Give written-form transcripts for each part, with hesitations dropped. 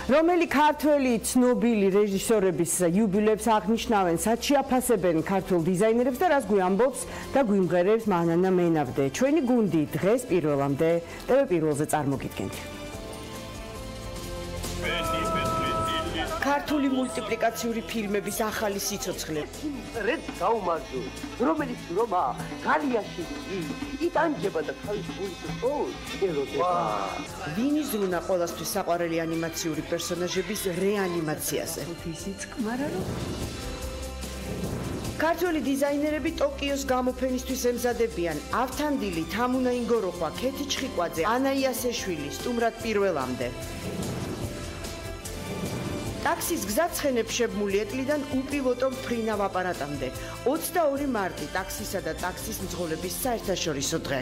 რომელი ქართველი ცნობილი რეჟისორების იუბილეებს აღნიშნავენ, სად შეაფასებენ ქართულ დიზაინერებს და რას გვიამბობს და გვიმღერებს მანანა მენაბდე. ჩვენი გუნდი დღეს პირველამდე TV პირველზე წარმოგიდგენთ. ქართული მულტიპლიკაციური ფილმების ახალი სიცოცხლე. რედ გაუმარჯო, რომელიც რომა გალიაში იტანჯება და თავის გულს ეროდება. ვინ იზრუნა ყოველთვის საყვარელი ანიმაციური პერსონაჟების რეანიმაციაზე? ისიც კმარა რომ ქართული დიზაინერები ტოკიოს გამოფენისთვის ემზადებიან. ავთანდილი, თამუნა ინგოროხვა, ქეთი ჩხიკვაძე, ანა იასეშვილი, სტუმრად პირველამდე. ტაქსის გზა ცხენებს შებმული ეტლიდან უპილოტო მფრინავ აპარატამდე. 22 მარტი ტაქსისა და ტაქსის მძღოლების საერთაშორისო დღე.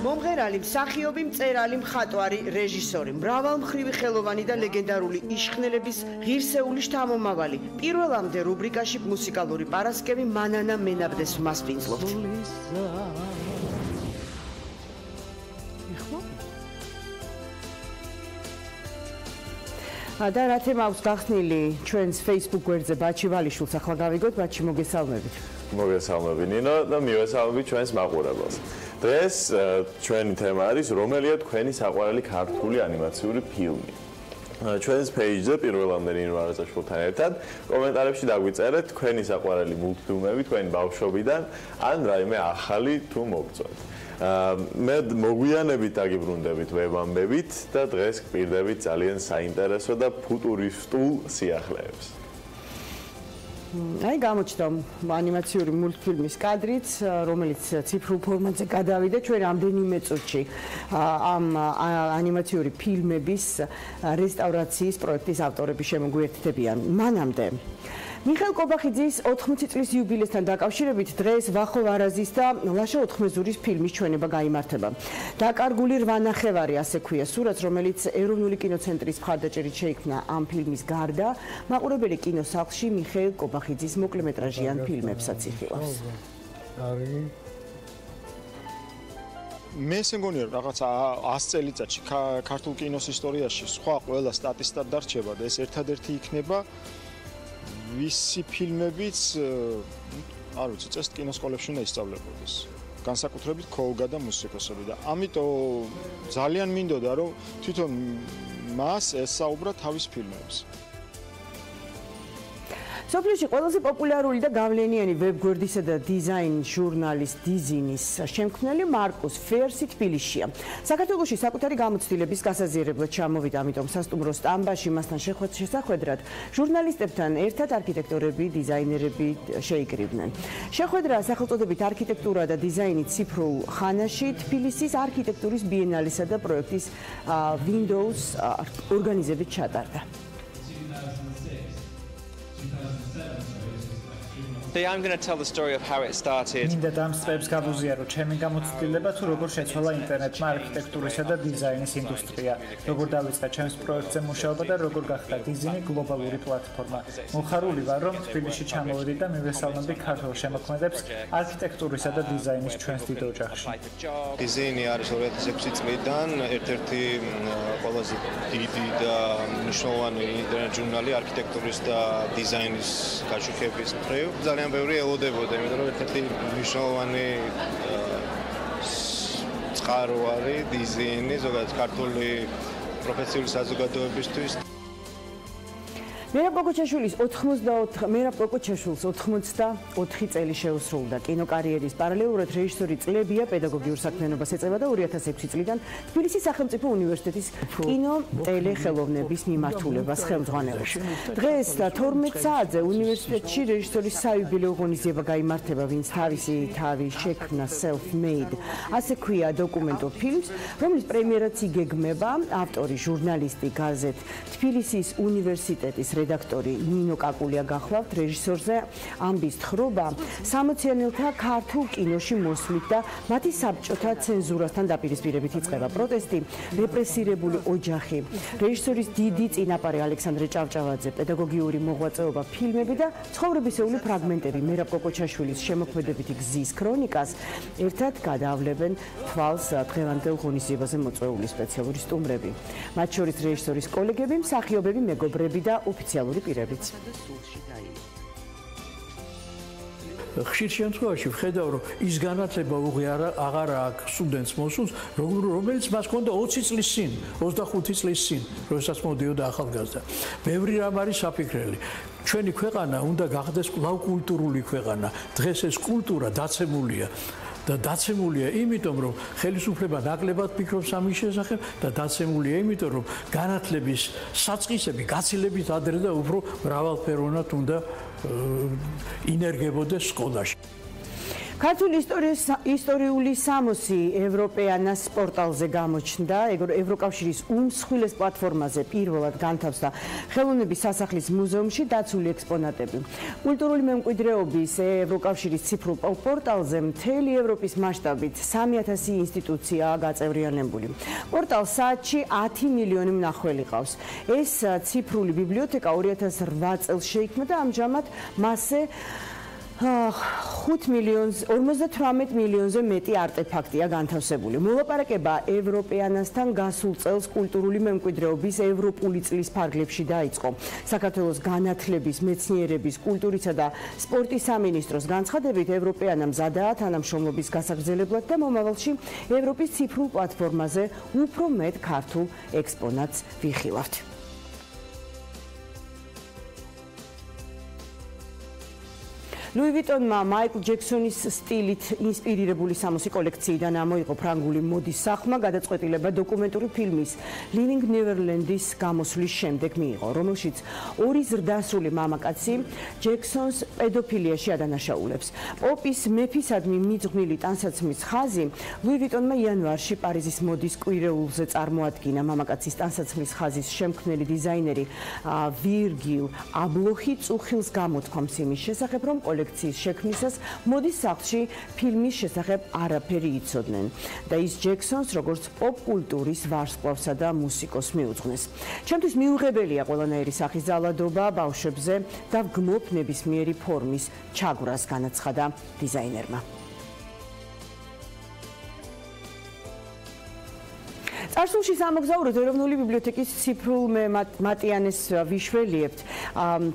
მომღერალი, მსახიობი, მწერალი, მხატვარი, რეჟისორი, მრავალმხრივი ხელოვანი და ლეგენდარული იშხნელების ღირსეული შთამომავალი. პირველამდე რუბრიკაში მუსიკალური პარასკევი მანანა მენაბდეს ვმასპინძლობთ. და რა თემა აქვს გახსნილი ჩვენს Facebook გვერდზე ბაჩი ვალიშვილს ახლა გავიგოთ ბაჩი მოგესალმებით. მოგესალმები ნინო და მივესალმები ჩვენს მაყურებელს. დღეს ჩვენი თემა არის რომელია თქვენი საყვარელი ქართული ანიმაციური ფილმი. ჩვენს page-ზე პირველამდე ნინო არაწაშვილთან ერთად კომენტარებში დაგვიწერეთ თქვენი საყვარელი მულტფილმები თქვენი ბავშვობიდან ან რაიმე ახალი თუ მოგწონთ. მე მოგვიანებით დაგიბრუნდებით ვებამბებით და დღეს გვპირდებით ძალიან საინტერესო და ფუტურისტულ სიახლეებს. აი გამოჩნდა ანიმაციური მულტფილმის კადრიც, რომელიც ციფრულ ფორმატზე გადავიდა ჩვენ რამდენიმე წუთში ამ ანიმაციური ფილმების რესტავრაციის პროექტის ავტორები შემოგვიერთდებიან. მანამდე მიხეილ კობახიძის 80 წლის იუბილესთან დაკავშირებით დღეს ვახო ვარაზის და ლაშა ოთხმეზურის ფილმის ჩვენება გაიმართება. დაკარგული 8 ნახევარი ასე ქვია სურათს, რომელიც ეროვნული კინოცენტრის მხარდაჭერით შეიქმნა ამ ფილმის გარდა, მაყურებელი კინოსახლში მიხეილ კობახიძის მოკლემეტრაჟიან ფილმებსაც იხილავს. მე მგონია რაღაც 100 წელიწადში ქართულ კინოს ისტორიაში სხვა ყველა სტატისტად დარჩება და ეს ერთადერთი იქნება ვისი ფილმებიც არ ვიცი წესთ კინოსკოლებში უნდა ისწავლებოდეს განსაკუთრებით ქოლგა და მუსიკოსები და ამიტომ ძალიან მინდოდა რომ თვითონ მას ესაუბრა თავის ფილმებს. სოფლიოში ყველაზე პოპულარული და გავლენიანი ვებგვერდისა და დიზაინ ჟურნალის დიზინის შემქმნელი მარკუს ფერსი თბილისშია. საქართველოში საკუთარი გამოცდილების გასაზიარებლად ჩამოვიდა, ამიტომ სასტუმრო სტამბაში მასთან შეხვედრად ჟურნალისტებთან ერთად არქიტექტორები, დიზაინერები შეიკრიბნენ. შეხვედრა სახელწოდებით არქიტექტურა და დიზაინი ციფრულ ხანაში თბილისის არქიტექტურის ბიენალისა და პროექტის Windows ორგანიზებით ჩატარდა. I'm going to tell the story of how it started. მინდა დამსწრებს გავუზიარო ჩემი გამოცდილება თუ როგორ შეცვალა ინტერნეტმა არქიტექტურისა და დიზაინის ინდუსტრია, როგორ დავიწყე ჩემს პროექტზე მუშაობა და როგორ გახდა დიზაინი გლობალური პლატფორმა. მოხარული ვარ, რომ თბილისში ჩამოვედი და მივესალმები ქართულ შემოქმედებს არქიტექტურისა და დიზაინის ჩვენს დიდ ოჯახში. დიზაინი არის 2006 წლიდან ერთ-ერთი ყველაზე დიდი და მნიშვნელოვანი ინტერნეტ ჟურნალი არქიტექტურის და დიზაინის გაშუქების მხრივ. ძალიან ბევრი ელოდებოდა, იმიტომ რომ ერთ-ერთი მნიშვნელოვანი წყარო არის დიზაინი ზოგადად ქართული პროფესიული საზოგადოებისთვის. მერაბ კოკოჩაშვილის 84 წელი შეუსრულდა. კინოკარიერის პარალელურად რეჟისორი წლებია პედაგოგიურ საქმიანობას ეწევა და 2006 წლიდან თბილისის სახელმწიფო უნივერსიტეტის კინო-ტელეხელოვნების მიმართულებას ხელმძღვანელობს. დღეს 12 საათზე უნივერსიტეტში რეჟისორის საიუბილეო ღონისძიება გაიმართება, ვინც თავისი თავი შექმნა self-made. ასე ქვია დოკუმენტურ ფილმს, რომლის პრემიერაც იგეგმება ავტორი, ჟურნალისტი, გაზეთ თბილისის უნივერსიტეტის რედაქტორი ნინო კაკულია გახლავთ, რეჟისორზე ამბის თხრობა 60-იანელთა ქართულ კინოში მოსვლით და მათი საბჭოთა ცენზურასთან დაპირისპირებით იწყება პროტესტი, რეპრესირებული ოჯახი, რეჟისორის დიდი წინაპარი ალექსანდრე ჭავჭავაძე, პედაგოგიური მოღვაწეობა, ფილმები და ცხოვრებისეული ფრაგმენტები მერაბ კოკოჩაშვილის შემოქმედებითი გზის ქრონიკას ერთად გადავლებენ თვალს დღევანდელ ღონისძიებაზე მოწვეული სპეციალური სტუმრები. მათ შორის რეჟისორის კოლეგები, მსახიობები, მეგობრები და ოფიციალური პირებიც. ხშირ შემთხვევაში ვხედავ, რომ ის განათლება აღარ აქვს სტუდენტს მოსულს, რომელიც მას ჰქონდა 20 წლის წინ, 25 წლის წინ, როდესაც მოდიოდა ახალგაზრდა. ბევრი რამ არის საფიქრელი. ჩვენი ქვეყანა უნდა გახდეს კვლავ კულტურული ქვეყანა. დღეს ეს კულტურა დაცემულია. და დაცემულია იმიტომ, რომ ხელისუფლება ნაკლებად ფიქრობს ამის შესახებ და დაცემულია იმიტომ, რომ განათლების საწყისები გაცილებით ადრე და უფრო მრავალფეროვნად უნდა ინერგებოდეს სკოლაში. ქართული ისტორიული სამოსი ევროპეანას პორტალზე გამოჩნდა, ევროკავშირის უმსხვილეს პლატფორმაზე პირველად განთავსდა ხელოვნების სასახლის მუზეუმში დაცული ექსპონატები. კულტურული მემკვიდრეობის ევროკავშირის ციფრულ პორტალზე მთელი ევროპის მასშტაბით 3000 ინსტიტუციაა გაწევრიანებული. პორტალს საათში 10 მილიონი მნახველი ყავს. ეს ციფრული ბიბლიოთეკა 2008 წელს შეიქმნა და ამჟამად მასზე 58 მილიონზე მეტი არტეფაქტია განთავსებული. მოლაპარაკება ევროპეანასთან გასულ წელს კულტურული მემკვიდრეობის ევროპული წლის ფარგლებში დაიწყო. საქართველოს განათლების, მეცნიერების, კულტურისა და სპორტის სამინისტროს განცხადებით, ევროპეანა მზადაა თანამშრომლობის გასაგრძელებლად და მომავალში ევროპის ციფრულ პლატფორმაზე უფრო მეტ ქართულ ექსპონატს ვიხილავთ. ლუი ვიტონმა მაიკლ ჯექსონის სტილით ინსპირირებული სამოსი კოლექციიდან ამოიღო ფრანგული მოდის სახმა, გადაწყვეტილება დოკუმენტური ფილმის Living Neverland-ის გამოსვლის შემდეგ მიიღო, რომელშიც ორი ზრდასრული მამაკაცი ჯექსონს პედოფილიაში ადანაშაულებს. პოპის მეფისადმი მიძღვნილი ტანსაცმლის ხაზი ლუი ვიტონმა იანვარში პარიზის მოდის კვირეულზე წარმოადგინა. მამაკაცის ტანსაცმლის ხაზის შემქმნელი დიზაინერი ვირგილ აბლოხი წუხილს გამოთქვამს იმის შესახებ, რომ კოლექციის შექმნისას მოდის სახლში ფილმის შესახებ არაფერი იცოდნენ და ის ჯექსონს როგორც პოპ კულტურის ვარსკვლავსა და მუსიკოს მიუძღვნეს. ჩემთვის მიუღებელია ყველანაირი სახის ძალადობა ბავშვებზე და ვგმობ ნებისმიერი ფორმის ჩაგვრას, განაცხადა დიზაინერმა. წარსულში სამოგზაუროდ ეროვნული ბიბლიოთეკის ციფრულ მატიანეს ვიშველიებთ.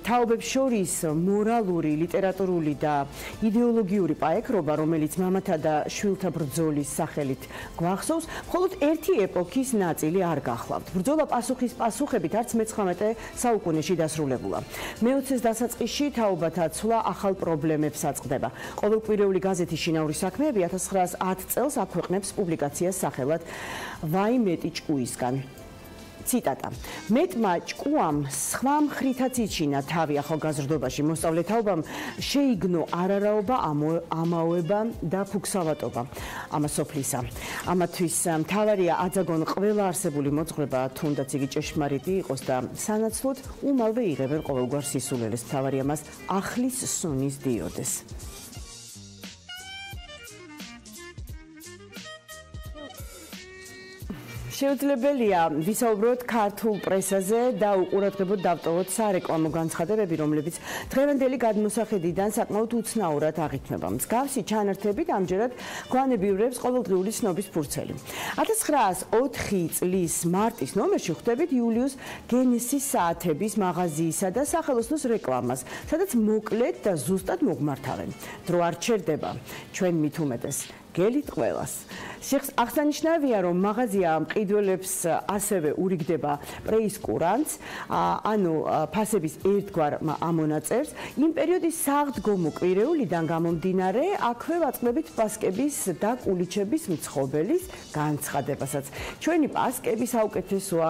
თაობებს შორის მორალური, ლიტერატურული და იდეოლოგიური პაექრობა, რომელიც მამათა და შვილთა ბრძოლის სახელით გვახსოვს, მხოლოდ ერთი ეპოქის ნაწილი არ გახლავთ. ბრძოლა პასუხის პასუხებით არც მე-19 საუკუნეში დასრულებულა. მე-20-ს დასაწყისში თაობათა ცვლა ახალ პრობლემებს აწყდება. ყოველკვირეული გაზეთი შინაური საქმეები 1910 წელს აქვეყნებს პუბლიკაციას სახელად ვაიმეტი ჭკუისგან. ციტატა. მეტმა ჭკუამ სხვა მხრითაც იჩინა თავი ახალგაზრდობაში. მოსწავლე თაობამ შეიგნო არარაობა, ამაოება და ფუქსავატობა ამასოფლისა. ამათვის მთავარია აძაგონ ყველა არსებული მოძღვრება, თუნდაც იგი ჭეშმარიტი იყოს და სანაცვლოდ უმალვე იღებენ ყოველგვარ სისულელეს. მთავარია მას ახლის სუნის დიოდეს. შეუძლებელია ვისაუბროთ ქართულ პრესაზე და უყურადღებოდ დავტოვოთ სარეკლამო განცხადებები, რომლებიც დღევანდელი გადმოსახედიდან საკმაოდ უცნაურად აღიქმება. მსგავსი ჩანართებით ამჯერად გვანებიურებს ყოველდღიური ცნობის ფურცელი. 1904 წლის მარტის ნომერში ხვდებით იულიუს გენესის საათების მაღაზიისა და სახელოსნოს რეკლამას, სადაც მოკლედ და ზუსტად მოგმართავენ. დრო არ ჩერდება, ჩვენ მით უმეტეს გელით ყველას. აღსანიშნავია, რომ მაღაზია მყიდველებს ასევე ურიგდება პრეისკურანტს, ანუ ფასების ერთგვარ ამონაწერს. იმ პერიოდის საღდგომო კვირეულიდან გამომდინარე, აქვე ვაწყდებით პასკების და კულიჩების მცხოველის განცხადებასაც. ჩვენი პასკები საუკეთესოა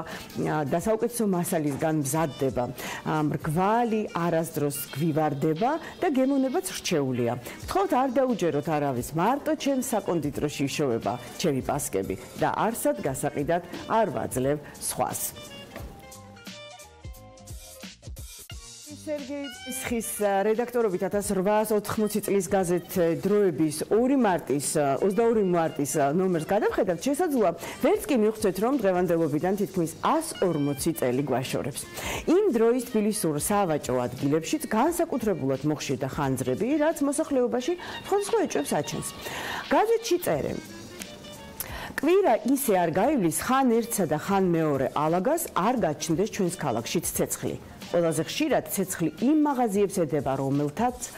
და საუკეთესო მასალისგან მზადდება. მრგვალი არასდროს გვივარდება და გემოვნებაც რჩეულია. გთხოვთ არ დაუჯეროთ არავის, მარტო ჩემს საკონდიტროში იშოვება ჩემი პასკები და არსად გასაყიდად არ ვაძლევ სხვას. სერგეი პისხის რედაქტორობით 1880 წლის გაზეთ დროების 22 მარტის ნომერს გადავხედავთ, შესაძლოა ვერც კი მივხვდეთ, რომ დღევანდელობიდან თითქმის 140 წელი გვაშორებს. იმ დროის თბილისურ სავაჭრო ადგილებშიც განსაკუთრებულად მოხშირდა ხანძრები, რაც მოსახლეობაში სხვადასხვა ეჭვებს აჩენს. გაზეთში წერენ: კვირა ისე არ გაივლის, ხან ერთსა და ხან მეორე ალაგას არ გაჩნდეს ჩვენს ქალაქშიც ცეცხლი. ყველაზე ხშირად ცეცხლი იმ მაღაზიებს ედება, რომელთაც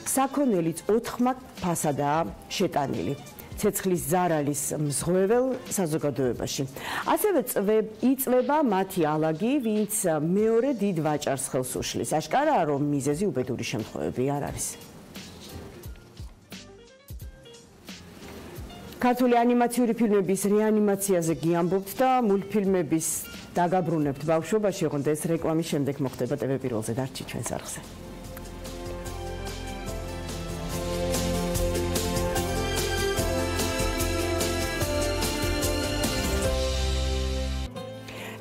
საქონელიც 4 ფასადაა შეტანილი. ცეცხლის ზარალის მზღვეველ საზოგადოებაში. ასევე იწვება მათი ალაგი, ვინც მეორე დიდ ვაჭარს ხელს უშლის. აშკარაა, რომ მიზეზი უბედური შემთხვევები არ არის. ქართული ანიმაციური ფილმების რეანიმაციაზე გიამბობთ და მულტფილმების დაგაბრუნებთ ბავშვობაში, ოღონდ ეს რეკლამის შემდეგ მოხდება TV პირველზე დარჩი ჩვენს არხზე.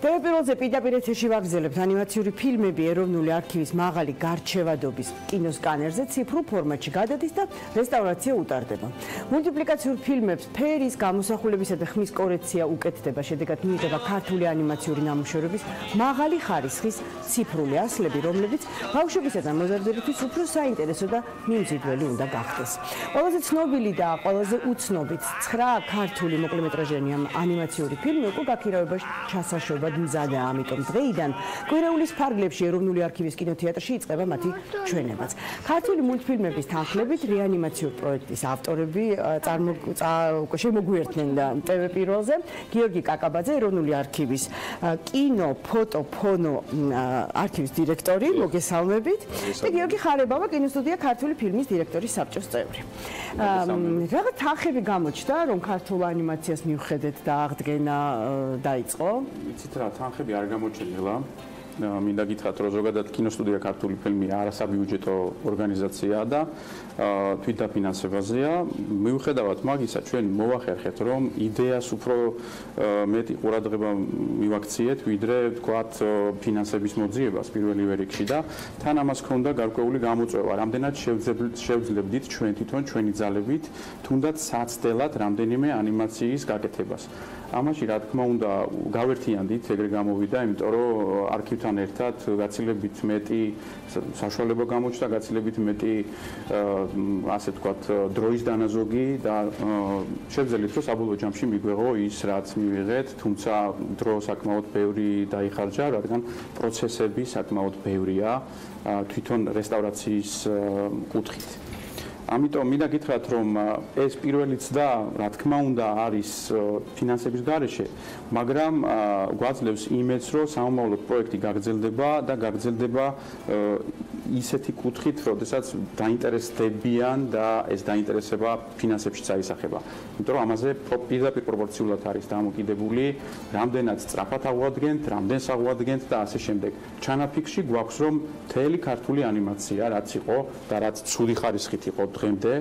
TV პირველზე პირდაპირ ეთერში ვაგრძელებთ ანიმაციური ფილმები ეროვნული არქივის მაღალი გარჩევადობის კინოსკანერზე ციფრულ ფორმატში გადადის და რესტავრაცია უტარდება. მულტიპლიკაციურ ფილმებს ფერის, გამოსახულებისა და ხმის კორექცია უკეთდება, შედეგად მიიღება ქართული ანიმაციური ნამუშევრების მაღალი ხარისხის ციფრული ასლები, რომლებიც ბავშვებისა და მოზარდებისთვის უფრო საინტერესო და მიმზიდველი უნდა გახდეს. ყველაზე ცნობილი და ყველაზე უცნობიც 9 ქართული მოკლემეტრაჟიანი ანიმაციური ფილმი უკვე გაქირავებაში ჩასაშობად მზადაა, ამიტომ დღეიდან კვირეულის ფარგლებში ეროვნული არქივის კინოთეატრში იწყება მათი ჩვენებაც. ქართული მულტფილმების თანხლებით რეანიმაციურ პროექტის ავტორები შემოგვიერთდნენ TV პირველზე. გიორგი კაკაბაძე, ეროვნული არქივის კინო, ფოტო, ფონო არქივის დირექტორი, მოგესალმებით. და გიორგი ხარებავა, კინოსტუდია ქართული ფილმის დირექტორის საბჭოს წევრი. რაღაც თანხები გამოჩნდა, რომ ქართულ ანიმაციას მივხედეთ და აღდგენა დაიწყო? იცით რა, თანხები არ გამოჩენილა. მინდა გითხრათ, რომ ზოგადად კინოსტუდია ქართული ფილმი არასაბიუჯეტო ორგანიზაციაა და თვითდაფინანსებაზეა. მიუხედავად მაგისა, ჩვენ მოვახერხეთ, რომ იდეას უფრო მეტი ყურადღება მივაქციეთ, ვიდრე ვთქვათ ფინანსების მოძიებას პირველივე რიგში და თან ამას ჰქონდა გარკვეული გამოწვევა, რამდენად შევძლებდით ჩვენ თვითონ ჩვენი ძალებით, თუნდაც საცდელად რამდენიმე ანიმაციის გაკეთებას. ამაში რა თქმა უნდა გავერთიანდით, ეგრე გამოვიდა, იმიტომ რომ არქივთან ერთად გაცილებით მეტი საშუალება გამოჩნდა, გაცილებით მეტი ასე ვთქვათ დროის დანაზოგი და შევძელით, რომ საბოლოო ჯამში მიგვეღო ის, რაც მივიღეთ, თუმცა დრო საკმაოდ ბევრი დაიხარჯა, რადგან პროცესები საკმაოდ ბევრია თვითონ რესტავრაციის კუთხით. ამიტომ მინდა გითხრათ, რომ ეს პირველიც და რა თქმა უნდა არის ფინანსების გარეშე, მაგრამ გვაძლევს იმედს, რომ სამომავლოდ პროექტი გაგრძელდება და გაგრძელდება ისეთი კუთხით, როდესაც დაინტერესდებიან და ეს დაინტერესება ფინანსებშიც აისახება. იმიტომ რომ ამაზე პირდაპირ პროპორციულად არის დამოკიდებული, რამდენად სწრაფად აღვადგენთ, რამდენს აღვადგენთ და ასე შემდეგ. ჩანაფიქრში გვაქვს, რომ მთელი ქართული ანიმაცია, რაც იყო და რაც ცუდი ხარისხით იყო დღემდე,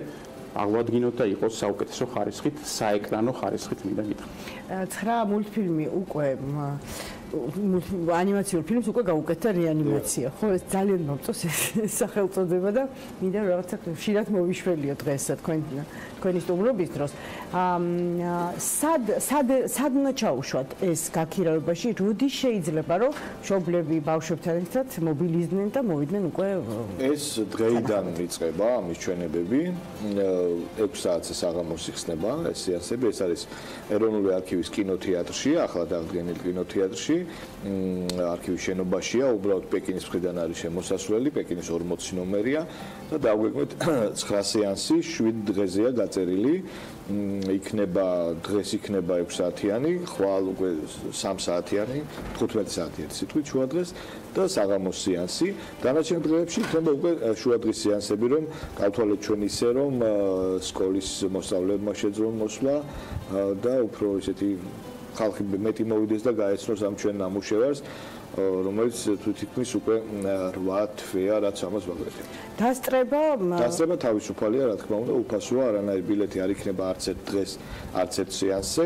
აღვადგინოთ და იყოს საუკეთესო ხარისხით, საეკრანო ხარისხით, მინდა გითხრათ. 9 მულტფილმი უკვე ანიმაციურ ფილმს უკვე გაუკეთდა რეანიმაცია. ხო, ეს ძალიან მომწონს ეს სახელწოდება და მინდა რაღაცა ხშირად მოვიშველიო დღეს თქვენი სტუმრობის დროს. სად უნდა ჩაუშვათ ეს გაქირავებაში? როდის შეიძლება რომ მშობლები ბავშვებთან ერთად მობილიზდნენ და მოვიდნენ უკვე? ეს დღეიდან იწყება ამის ჩვენებები. 6 საათზე საღამოს იხსნება ეს სეანსები. ეს არის ეროვნული არქივის კინოთეატრში, ახლად აღდგენილ კინოთეატრში. არქივის შენობაშია, უბრალოდ პეკინის მხრიდან არის შემოსასვლელი, პეკინის 40 ნომერია და დაგვეკმეთ 9 სეანსი, 7 დღეზეა დაწერილი. დღეს იქნება 6 საათიანი, ხვალ უკვე 3 საათიანი, 15 საათიანი სიტყვით შუადღეს და საღამოს სეანსი. დანარჩენ დღეებში იქნება უკვე შუადღის სეანსები, რომ გავთვალეთ ჩვენ ისე, რომ სკოლის მოსწავლეებმა შეძლონ მოსვლა და უფრო ესეთი ხალხი მეტი მოვიდეს და გაეცნოს ამ ჩვენ ნამუშევარს, რომელიც თვითონ უკვე 8 თვეა, რაც ამას ვაკეთებ. დასწრება თავისუფალია, რა თქმა უნდა, უფასოა, არანაირი ბილეთი არ იქნება არც ერთ დღეს, არც ერთ სეანსზე.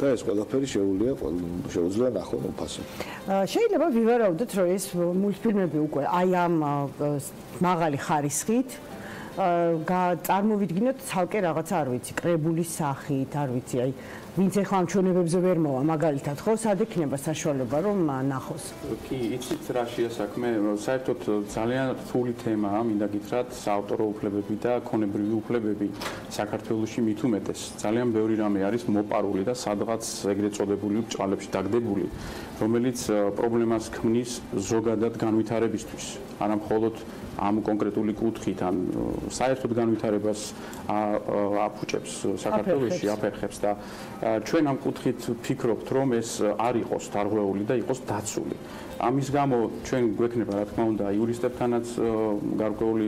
და ეს ყველაფერი შეუძლია ნახონ უფასო. შეიძლება ვივარაუდოთ, რომ ეს მულტფილმები უკვე აი ამ მაღალი ხარისხით წარმოვიდგინოთ ცალკე რაღაცა არ ვიცი, კრებულის სახით, არ ვიცი, აი ვინც ახლა ამ ჩვენებებზე ვერ მოვა მაგალითად, ხო, სად ექნება საშუალება რომ ნახოს? კი, იცით რა შეასაქმე, საერთოდ ძალიან რთული თემაა, მინდა გითხრათ, საავტორო უფლებები და ქონებრივი უფლებები საქართველოში მით უმეტეს. ძალიან ბევრი რამე არის მოპარული და სადღაც ეგრეთ წოდებული ბრჭყალებში დაგდებული, რომელიც პრობლემას ქმნის ზოგადად განვითარებისთვის. არა მხოლოდ ამ კონკრეტული კუთხით ან საერთოდ განვითარებას აფუჭებს საქართველოში, აფერხებს და ჩვენ ამ კუთხით ვფიქრობთ, რომ ეს არ იყოს დარღვეული და იყოს დაცული. ამის გამო ჩვენ გვექნება, რა თქმა უნდა, იურისტებთანაც გარკვეული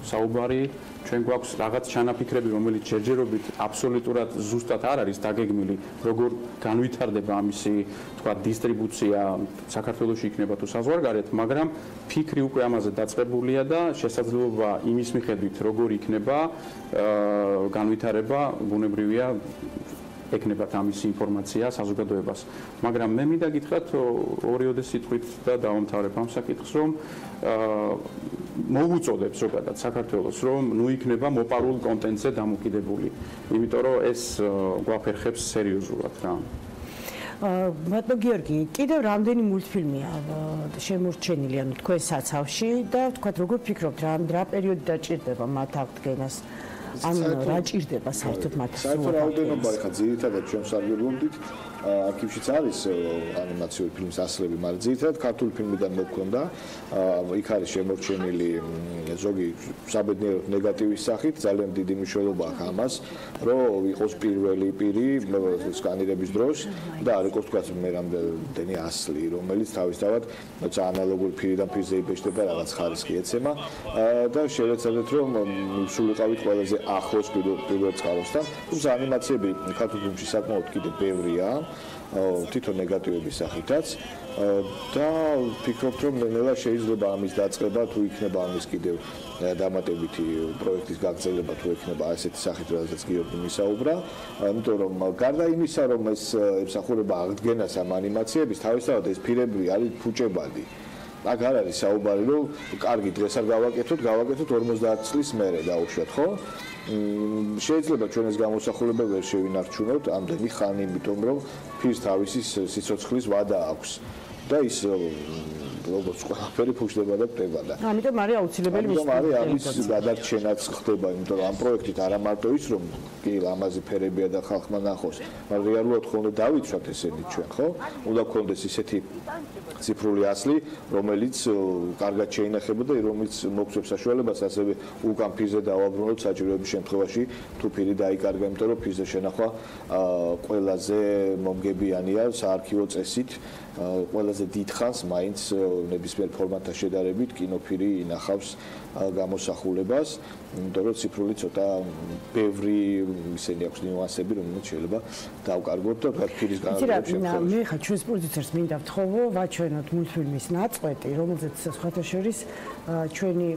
საუბარი, ჩვენ გვაქვს რაღაც ჩანაფიქრები, რომელიც ჯერჯერობით აბსოლუტურად ზუსტად არ არის დაგეგმილი, როგორ განვითარდება ამისი, თქვა, დისტრიბუცია საქართველოში იქნება თუ საზღვარგარეთ, მაგრამ ფიქრი უკვე ამაზე დაწყებულია და შესაძლებლობა იმის მიხედვით, როგორ იქნება განვითარება, ბუნებრივია ეკნებათ ამის ინფორმაცია საზოგადოებას. მაგრამ მე მინდა გითხრათ ორიოდე სიტყვით და დავამთავრებ ამ საკითხს, რომ მოვუწოდებ ზოგადად საქართველოს, რომ ნუ იქნება მოპარულ კონტენტზე დამოკიდებული, იმიტომ რომ ეს გვაფერხებს სერიოზულად რა. ბატონო გიორგი, კიდევ რამდენი მულტფილმია შემორჩენილი ანუ თქვენ საცავში და თქვათ როგორ ფიქრობთ რა პერიოდი დაჭირდება მათ აღდგენას? ან რა ჭირდება საერთოდ მათ? საერთოდ რაოდენობა ხა ძირითადად ჩვენ სარგებლობდით არქივშიც არის ანიმაციური ფილმის ასლები, მაგრამ ძირითადად ქართული ფილმიდან მოგვქონდა. იქ არის შემორჩენილი ზოგი საბედნიეროდ ნეგატივის სახით, ძალიან დიდი მნიშვნელობა აქვს ამას, რომ იყოს პირველი პირი სკანირების დროს და არ იყოს თქვა მე რამდენი ასლი, რომელიც თავისთავად ანალოგური პირიდან პირზე იბეჭდება, რაღაც ხარისხი ეცემა და შევეცადეთ, რომ სულიყავით ყველაზე ახლოს პირველ წყაროსთან. თუმცა ანიმაციები ქართულ ფილმში საკმაოდ კიდევ ბევრია. თვითონ ნეგატივების სახითაც და ვფიქრობ, რომ ნელა შეიძლება ამის დაწყება თუ იქნება ამის კიდევ დამატებითი პროექტის გაგრძელება თუ იქნება ასეთი სახით, რადგან გიორგი მისაუბრა, იმიტომ რომ გარდა იმისა, რომ ეს ემსახურება აღდგენას ამ ანიმაციების, თავისთავად ეს ფილმები არის ფუჭებადი. აქ არ არის საუბარი, რომ კარგი დღეს არ გავაკეთოთ 50 წლის მერე დაუშვათ, ხო? შეიძლება ჩვენ ეს გამოსახულება ვერ შევინარჩუნოთ ამდენი ხანი, იმიტომ რომ ფირს თავისი სიცოცხლის ვადა აქვს და ის როგორც ყველაფერი ფუჭდება და პტებადა. ამიტომ არის აუცილებელი მის ამის გადარჩენაც ხდება, იმიტომ რომ ამ პროექტით არა მარტო ის რომ კი ლამაზი ფერებია და ხალხმა ნახოს, მაგრამ რეალურად ხო უნდა დავიცვათ ესენი ჩვენ, ხო? უნდა გქონდეს ისეთი ციფრული ასლი, რომელიც კარგად შეინახება და რომელიც მოგცემს საშუალებას ასევე უკან ფირზე დავაბრუნოთ საჭიროების შემთხვევაში, თუ ფირი დაიკარგა, იმიტომ რომ ფირზე შენახვა ყველაზე მომგებიანია საარქივო წესით, ყველაზე დიდხანს მაინც ნებისმიერ ფორმატთან შედარებით კინოფირი ინახავს გამოსახულებას, იმიტომ რომ ციფრული ცოტა ბევრი ისინი აქვს ნიუანსები, რომელიც შეიძლება დავკარგოთ და თქვა ფირის განადგურების შემთხვევაში. მე ხა ჩვენს პროდიუსერს მინდა ვთხოვო, ვაჩვენოთ მულტფილმის ნაწყვეტი, რომელზეც სხვათა შორის ჩვენი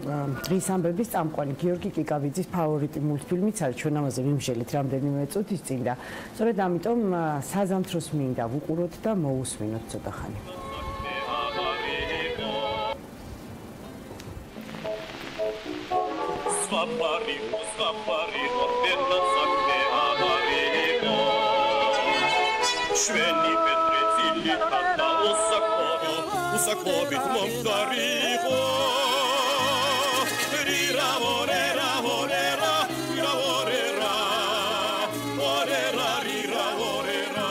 დღის ამბების წამყვანი გიორგი კიკავიძის ფავორიტი მულტფილმიც არის. ჩვენ ამაზე ვიმსჯელით რამდენიმე წუთის წინ და სწორედ ამიტომ საზამთროს მინდა ვუყუროთ და მოусმინოთ ცოტა ხანი. Შვენი პეტრეცილი და უსაკობით მომდარიღო რირა ვორერა ვორერა რირა ვორერა ვორერა რირა ვორერა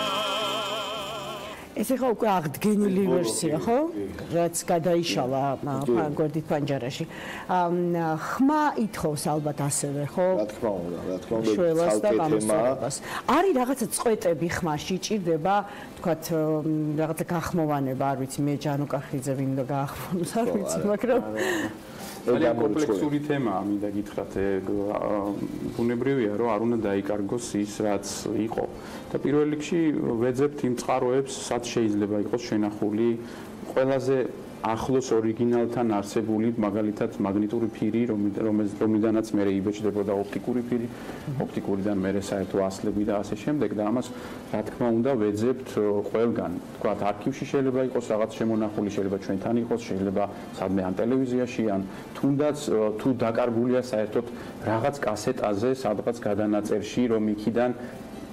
ეს ახლა უკვე აღდგენილი ვერსია, ხო? რაც გადაიშალა გვერდით პანჯარაში. ხმა ითხოვს ალბათ ასევე, ხო? რა თქმა უნდა, ცალკე თემაა. არის რაღაცა წვეტები ხმაში ჭირდება, თქვათ, რაღაცა გახმოვანება, არ ვიცი, მე ჯანუკახიძე ვინ უნდა გაახმოვოს, არ ვიცი, მაგრამ ძალიან კომპლექსური თემაა, მინდა გითხრათ, ბუნებრივია, რომ არ უნდა დაიკარგოს ის, რაც იყო. და პირველ რიგში ვეძებთ იმ წყაროებს, სადაც შეიძლება იყოს შენახული ყველაზე ახლოს ორიგინალთან არსებული მაგალითად მაგნიტური ფირი, რომლიდანაც მე იბეჭდებოდა ოპტიკური ფირი, ოპტიკურიდან მე საერთო ასლები და ასე შემდეგ და ამას რა თქმა უნდა ვეძებთ ყველგან. თქვათ არქივში შეიძლება იყოს რაღაც შემონახული, შეიძლება ჩვენთან იყოს, შეიძლება სადმე ან ტელევიზიაში ან თუნდაც თუ დაკარგულია საერთოდ რაღაც კასეტაზე, სადღაც გადანაწერში, რომ იქიდან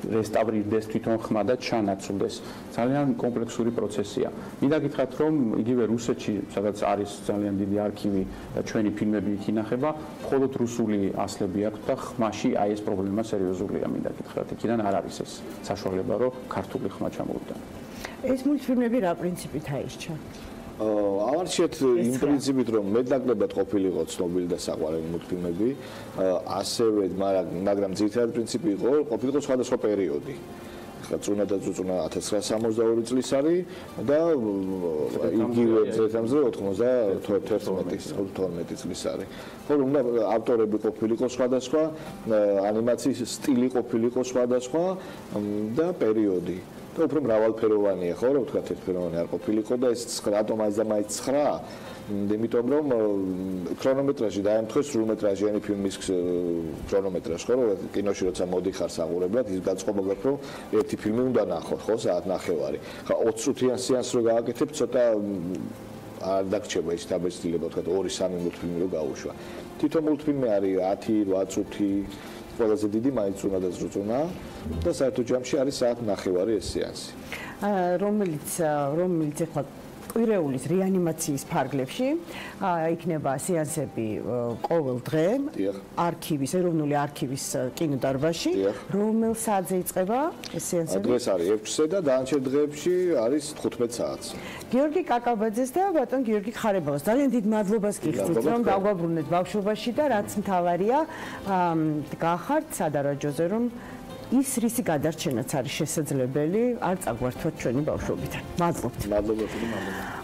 რესტავრირდეს თვითონ ხმა და ჩანაცვლდეს. ძალიან კომპლექსური პროცესია. მინდა გითხრათ, რომ იგივე რუსეთში, სადაც არის ძალიან დიდი არქივი და ჩვენი ფილმები იქ ინახება, მხოლოდ რუსული ასლები აქვს და ხმაში აი ეს პრობლემა სერიოზულია, მინდა გითხრათ. იქიდან არ არის ეს საშუალება, რომ ქართული ხმა ჩამოვიტანო. ეს მულტფილმები რა პრინციპით აირჩა? ავარჩიეთ იმ პრინციპით, რომ მეტნაკლებად ყოფილიყო ცნობილი და საყვარელი მულტფილმები, ასევე მაგრამ ძირითადი პრინციპი ყოფილიყო სხვადასხვა პერიოდი. წუნა და წუწუნა 1962 წლის არის და იგივე წელიწადზე 91 წლის არის. ხო, უნდა ავტორები ყოფილიყო სხვადასხვა, ანიმაციის სტილი ყოფილიყო სხვადასხვა და პერიოდი. და უფრო მრავალფეროვანია, ხო, რა ვთქვათ, ერთფეროვანი არ ყოფილიყო და ეს 9 რატომ აი 9? იმიტომ რომ ქრონომეტრაჟი დაემთხეს სრულმეტრაჟიანი ფილმის ქრონომეტრაჟს, ხო, რომ კინოში როცა მოდიხარ საყურებლად, ის გაწყობა გაქვს, რომ ერთი ფილმი უნდა ნახო, ხო, საათ ნახევარი. ხა 20 წუთიან სეანსს რო გააკეთებ, ცოტა არ დაგრჩება ის დაბეჭდილება, ვთქვათ, 2-3 მულტფილმი რო გაუშვა. თვითონ მულტფილმი არის 10-8 წუთი ყველაზე დიდი მაინც წუნა და წუწუნა და საერთო ჯამში არის საათ ნახევარი ეს სეანსი. რომელიც ახლა კვირეულის რეანიმაციის ფარგლებში იქნება სეანსები ყოველ დღე არქივის, ეროვნული არქივის კინოდარბაზში, რომელ საათზე იწყება ეს სეანსები? დღეს არის 6-ზე და დანარჩენ დღეებში არის 15 საათს. გიორგი კაკაბაძეს და ბატონ გიორგი ხარებავას ძალიან დიდ მადლობას გიხდით, რომ დაგვაბრუნეთ ბავშვობაში და რაც მთავარია, გახართ სადარაჯოზე, რომ ის რისი გადარჩენაც არის შესაძლებელი, არ წაგვართვათ ჩვენი ბავშვობიდან. მადლობთ. მადლობა.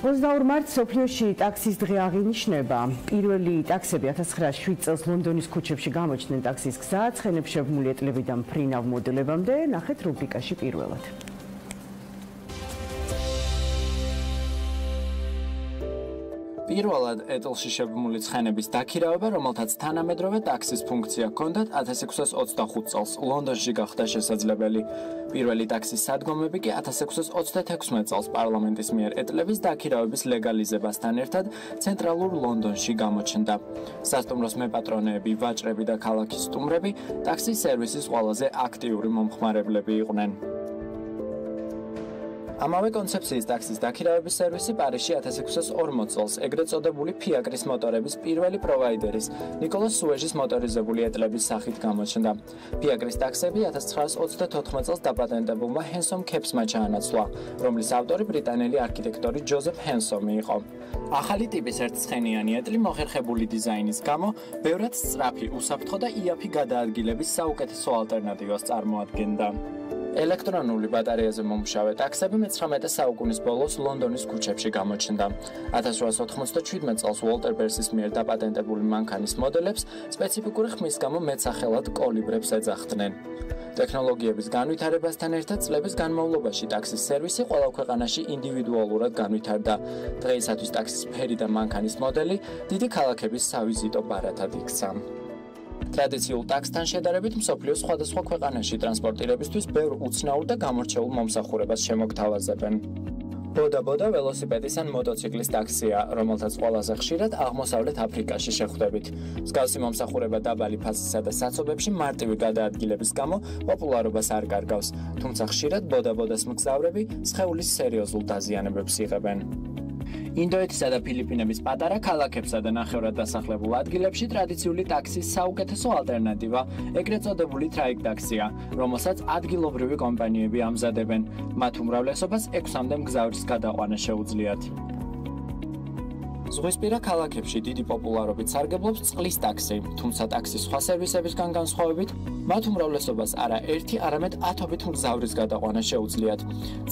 22 მარტს სოფლიოში ტაქსის დღე აღინიშნება. პირველი ტაქსები 1907 წელს ლონდონის ქუჩებში გამოჩნდნენ ტაქსის გზა, ცხენებშევმული ეტლებიდან ფრინავ მოდელებამდე, ნახეთ რუბრიკაში პირველად. პირველად ეტლში შებმული ცხენების დაქირავება, რომელთაც თანამედროვე ტაქსის ფუნქცია ჰქონდათ 1625 წელს ლონდონში გახდა შესაძლებელი. პირველი ტაქსის სადგომები კი 1636 წელს პარლამენტის მიერ ეტლების დაქირავების ლეგალიზებასთან ერთად ცენტრალურ ლონდონში გამოჩნდა. სასტუმროს მეპატრონეები, ვაჭრები და ქალაქის სტუმრები ტაქსის სერვისის ყველაზე აქტიური მომხმარებლები იყვნენ. ამავე კონცეფციის ტაქსის დაქირავების სერვისი პარიზში 1640 წელს ეგრეთ წოდებული ფიაკრის მოტორების პირველი პროვაიდერის ნიკოლას სუეჟის მოტორიზებული ეტლების სახით გამოჩნდა. ფიაკრის ტაქსები 1924 წელს დაპატენტებულმა ჰენსომ ქეპსმა ჩაანაცვლა, რომლის ავტორი ბრიტანელი არქიტექტორი ჯოზეფ ჰენსომი იყო. ახალი ტიპის ერთცხენიანი ეტლი მოხერხებული დიზაინის გამო ბევრად სწრაფი, უსაფრთხო და იაფი გადაადგილების საუკეთესო ალტერნატივას წარმოადგენდა. ელექტრონული ბატარეაზე მომუშავე ტაქსები მე-19 საუკუნის ბოლოს ლონდონის ქუჩებში გამოჩნდა. 1897 წელს უოლტერ ბერსის მიერ დაპატენტებული მანქანის მოდელებს სპეციფიკური ხმის გამო მეტსახელად კოლიბრებს ეძახდნენ. ტექნოლოგიების განვითარებასთან ერთად წლების განმავლობაში ტაქსის სერვისი ყველა ქვეყანაში ინდივიდუალურად განვითარდა. დღეისათვის ტაქსის ფერი და მანქანის მოდელი დიდი ქალაქების სავიზიტო ბარათად იქცა. ტრადიციულ ტაქსთან შედარებით მსოფლიოს სხვადასხვა ქვეყანაში ტრანსპორტირებისთვის ბევრ უცნაურ და გამორჩეულ მომსახურებას შემოგთავაზებენ. ბოდა ველოსიპედის ან მოტოციკლის ტაქსია, რომელთაც ყველაზე ხშირად აღმოსავლეთ აფრიკაში შეხვდებით. მსგავსი მომსახურება დაბალი ფასისა და საცობებში მარტივი გადაადგილების გამო პოპულარობას არ კარგავს, თუმცა ხშირად ბოდას მგზავრები სხეულის სერიოზულ დაზიანებებს იღებენ. ინდოეთისა და ფილიპინების პატარა ქალაქებსა და ნახევრად დასახლებულ ადგილებში ტრადიციული ტაქსის საუკეთესო ალტერნატივა ეგრეთ წოდებული ტრაიკ ტაქსია, რომელსაც ადგილობრივი კომპანიები ამზადებენ. მათ უმრავლესობას 6-მდე მგზავრის გადაყვანა შეუძლიათ. ზღვისპირა ქალაქებში დიდი პოპულარობით სარგებლობს წყლის ტაქსი, თუმცა ტაქსის სხვა სერვისებისგან განსხვავებით, მათ უმრავლესობას არა ერთი, არამედ 10-ობით მგზავრის გადაყვანა შეუძლიათ.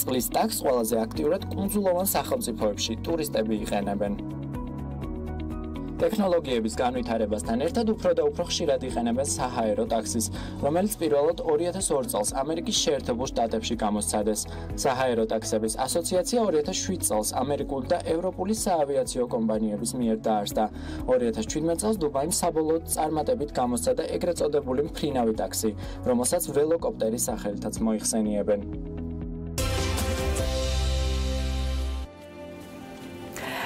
წყლის ტაქსს ყველაზე აქტიურად კუნძულოვან სახელმწიფოებში ტურისტები იყენებენ. ტექნოლოგიების განვითარებასთან ერთად უფრო და უფრო ხშირად იყენებენ საჰაერო ტაქსის, რომელიც პირველად 2002 წელს ამერიკის შეერთებულ შტატებში გამოსცადეს. საჰაერო ტაქსების ასოციაცია 2007 წელს ამერიკული და ევროპული საავიაციო კომპანიების მიერ დაარსდა. 2017 წელს დუბაიმ საბოლოოდ წარმატებით გამოსცადა ეგრეთ წოდებული მფრინავი ტაქსი, რომელსაც ველოკოპტერის სახელითაც მოიხსენიებენ.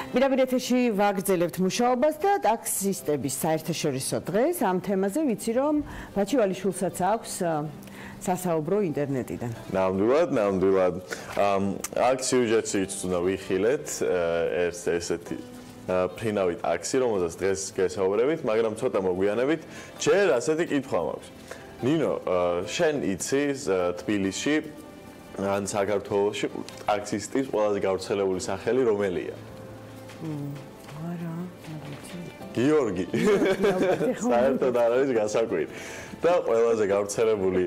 პირდაპირ ეთერში ვაგრძელებთ მუშაობას და ტაქსისტების საერთაშორისო დღეს ამ თემაზე ვიცი რომ ბაჩივალიშვილსაც აქვს სასაუბრო ინტერნეტიდან. ნამდვილად. აქ სიუჟეტიც უნდა ვიხილეთ ერთ ესეთი ფრინავი ტაქსი, რომელსაც დღეს გესაუბრებით, მაგრამ ცოტა მოგვიანებით ჯერ ასეთი კითხვა მაქვს. ნინო, შენ იცი თბილისში ან საქართველოში ტაქსისტის ყველაზე გავრცელებული სახელი რომელია? არა, გიორგი. საერთოდ არ არის გასაკვირი. და ყველაზე გავრცელებული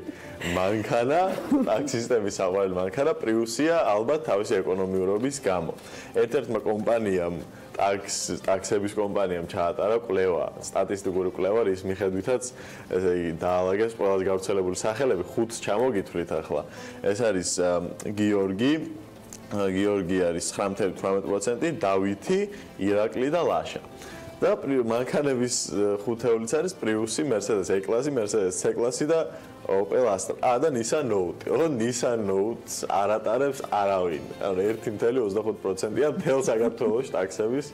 მანქანა, ტაქსისტების საყვარელი მანქანა პრიუსია, ალბათ თავისი ეკონომიურობის გამო. ერთ-ერთმა კომპანიამ ტაქსების კომპანიამ ჩაატარა კვლევა, სტატისტიკური კვლევა, რის მიხედვითაც ესე იგი დაალაგეს ყველაზე გავრცელებული სახელები, 5-ს ჩამოგითვლით ახლა. ეს არის გიორგი არის 9.18%, დავითი, ირაკლი და ლაშა. და მანქანების ხუთეულიც არის პრიუსი, მერსედეს E-კლასი, მერსედეს C-კლასი და Opel Astra. და Nissan Note. Nissan Note-ს არ ატარებს არავინ. ანუ 1.25%-ია მთელ საქართველოს ტაქსების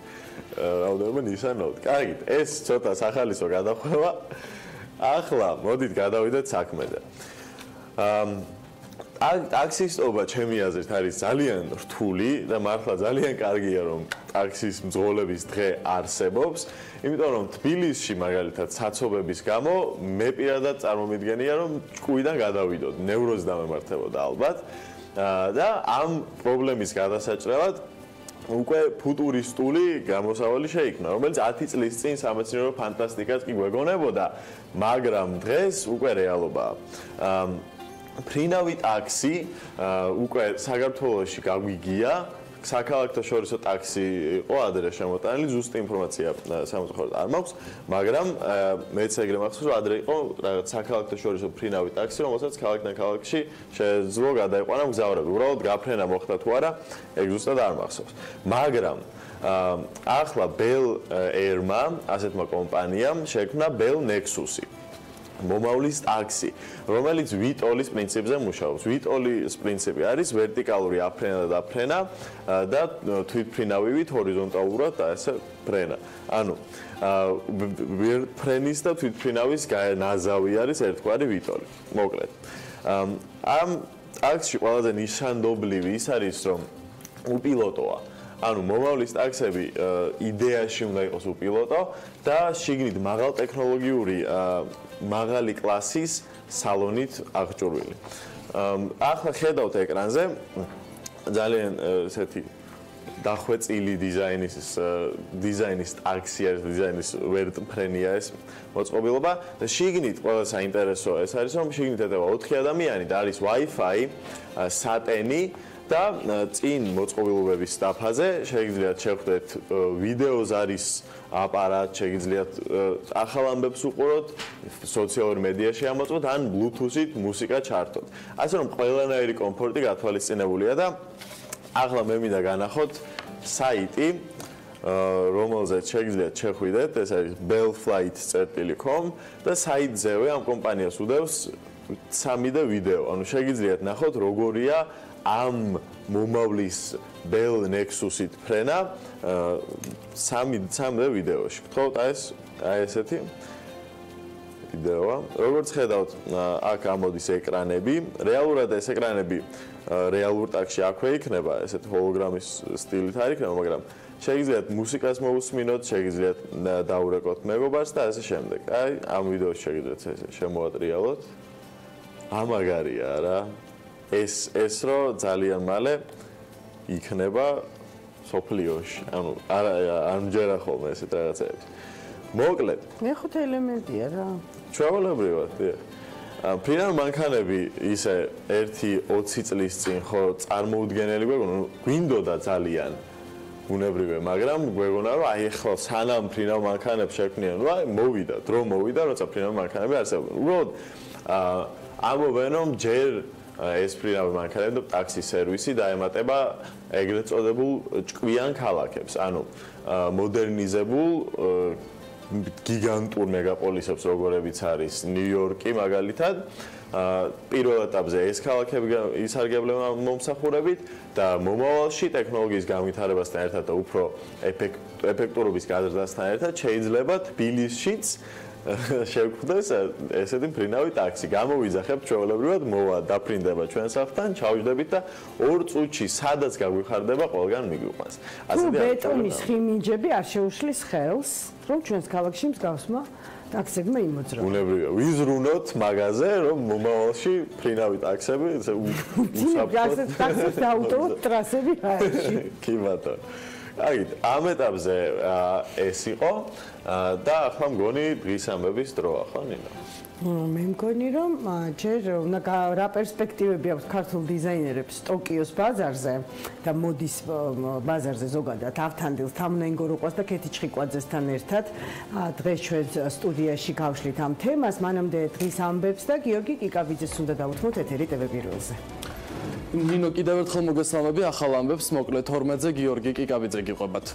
რაოდენობა Nissan Note. კარგით, ეს ცოტა სახალისო გადახვევა. ახლა მოდით გადავიდეთ საქმეზე. ტაქსისტობა ჩემი აზრით არის ძალიან რთული და მართლა ძალიან კარგია რომ ტაქსის მძღოლების დღე არსებობს, იმიტომ რომ თბილისში მაგალითად საცობების გამო მე პირადად წარმომიდგენია რომ ჭკუიდან გადავიდოდ, ნევროზი დამემართებოდა ალბათ და ამ პრობლემის გადასაჭრელად უკვე ფუტურისტული გამოსავალი შეიქმნა, რომელიც 10 წლის წინ სამეცნიერო ფანტასტიკას კი გვეგონებოდა, მაგრამ დღეს უკვე რეალობაა. ფრინავი ტაქსი უკვე საქართველოში გაგვიგია, საქალაქთაშორისო ტაქსი იყო ადრე შემოტანილი, ზუსტი ინფორმაცია სამწუხაროდ არ მაქვს, მაგრამ მეც ეგრე მახსოვს, რომ ადრე იყო რაღაც საქალაქთაშორისო ფრინავი ტაქსი, რომელსაც ქალაქიდან ქალაქში შეეძლო გადაიყვანა მგზავრები. უბრალოდ გაფრენა მოხდა თუ არა, ეგ ზუსტად არ მახსოვს. მაგრამ ახლა Bell Air-მა, ასეთმა კომპანიამ შექმნა Bell Nexus-ი. მომავლის ტაქსი, რომელიც ვიტოლის პრინციპზე მუშაობს. ვიტოლის პრინციპი არის ვერტიკალური აფრენა და დაფრენა და თვითფრინავივით ჰორიზონტალურად და ესე ფრენა. ანუ ფრენის და თვითფრინავის ნაზავი არის ერთგვარი ვიტოლი. მოკლედ. ამ ტაქსში ყველაზე ნიშანდობლივი ის არის, რომ უპილოტოა. ანუ მომავლის ტაქსები იდეაში უნდა იყოს უპილოტო და შიგნით მაღალტექნოლოგიური მაღალი კლასის სალონით აღჭურვილი. ახლა ხედავთ ეკრანზე ძალიან ესეთი დახვეწილი დიზაინის ტაქსი არის, დიზაინის ვერტმფრენია ეს მოწყობილობა და შიგნით ყველა საინტერესო ეს არის, რომ შიგნით ეტევა 4 ადამიანი და არის Wi-Fi, სატენი და წინ მოწყობილობების დაფაზე შეგიძლიათ შეხვდეთ ვიდეოზარის აპარატ, შეგიძლიათ ახალ ამბებს უყუროთ, სოციალურ მედიაში ამოწმოთ ან Bluetooth-ით მუსიკა ჩართოთ. ასე რომ ყველანაირი კომფორტი გათვალისწინებულია და ახლა მე მინდა განახოთ საიტი, რომელზეც შეგიძლიათ შეხვიდეთ, ეს არის bellflight.com და საიტზევე ამ კომპანიას უდევს 3D ვიდეო. ანუ შეგიძლიათ ნახოთ როგორია ამ მომავლის Bell Nexus-ით ფრენა 3D ვიდეოში. გთხოვთ აი ესეთი ვიდეოა. როგორც ხედავთ, აქ ამოდის ეკრანები. რეალურად ეს ეკრანები რეალურ ტაქსში აქვე იქნება, ესეთ ჰოლოგრამის სტილით არ იქნება, მაგრამ შეგიძლიათ მუსიკას მოусმინოთ, შეგიძლიათ დაურეკოთ მეგობარს და ასე შემდეგ. აი, ამ ვიდეოში შეგიძლიათ ესე შემოატრიალოთ. ამაგარია რა. ეს რო ძალიან მალე იქნება სოფლიოში. ანუ არ მჯერა ხოლმე ესეთ რაღაცები. მოკლედ. მეხუთე ელემენტია რა. ჩვეულებრივად, დიახ. ფრინავი მანქანები ისე 1-20 წლის წინ ხო წარმოუდგენელი გვინდოდა ძალიან უნებრივია, მაგრამ გვეგონა რომ აი ახლა სანამ ფრინავ მანქანებს შექმნიან, რომ აი მოვიდა, დრო მოვიდა, როცა ფრინავ მანქანები არსებობენ. უბრალოდ ამბობენ რომ ჯერ ეს ფრინავი მანქანები და ტაქსის სერვისი დაემატება ეგრეთ წოდებულ ჭკვიან ქალაქებს, ანუ მოდერნიზებულ გიგანტურ მეგაპოლისებს, როგორებიც არის ნიუ-იორკი მაგალითად, პირველ ეტაპზე ეს ქალაქები ისარგებლება მომსახურებით და მომავალში ტექნოლოგიის განვითარებასთან ერთად და უფრო ეფექტურობის გაზრდასთან ერთად შეიძლება თბილისშიც შევხვდეს ესეთი მფრინავი ტაქსი. გამოვიძახებთ ჩვეულებრივად, მოვა დაფრინდება ჩვენ სახლთან, ჩავჯდებით და 2 წუთში სადაც გაგვიხარდება, ყველგან მიგვიყვანს. ასეთი ბეტონის ხიმინჯები არ შეუშლის ხელს, რომ ჩვენს ქალაქში მსგავსმა ტაქსებმა იმოძრაოს. უნებრივია, ვიზრუნოთ მაგაზე, რომ მომავალში მფრინავი ტაქსები უსაფრთხოდ ტაქსებს დაუტოვოთ ტრასები ჰაერში. კი ბატონო. აიგეთ, ამ ეტაპზე ეს იყო და ახლა მგონი დღის ამბების დროა, ხო ნინო? მე მგონი რომ ჯერ უნდა რა პერსპექტივები აქვს ქართულ დიზაინერებს ტოკიოს ბაზარზე და მოდის ბაზარზე ზოგადად ავთანდილს თამნენგო როყვას და ქეთი ჩხიკვაძესთან ერთად დღეს ჩვენ სტუდიაში გავშლით ამ თემას. მანამდე დღის ამბებს და გიორგი კიკაბიძეს უნდა დავუთმოთ ეთერი TV პირველზე. ნინო, კიდევ ერთხელ მოგესალმები ახალ ამბებს, მოკლედ 12-ზე გიორგი კიკაბიძე გიყვებათ.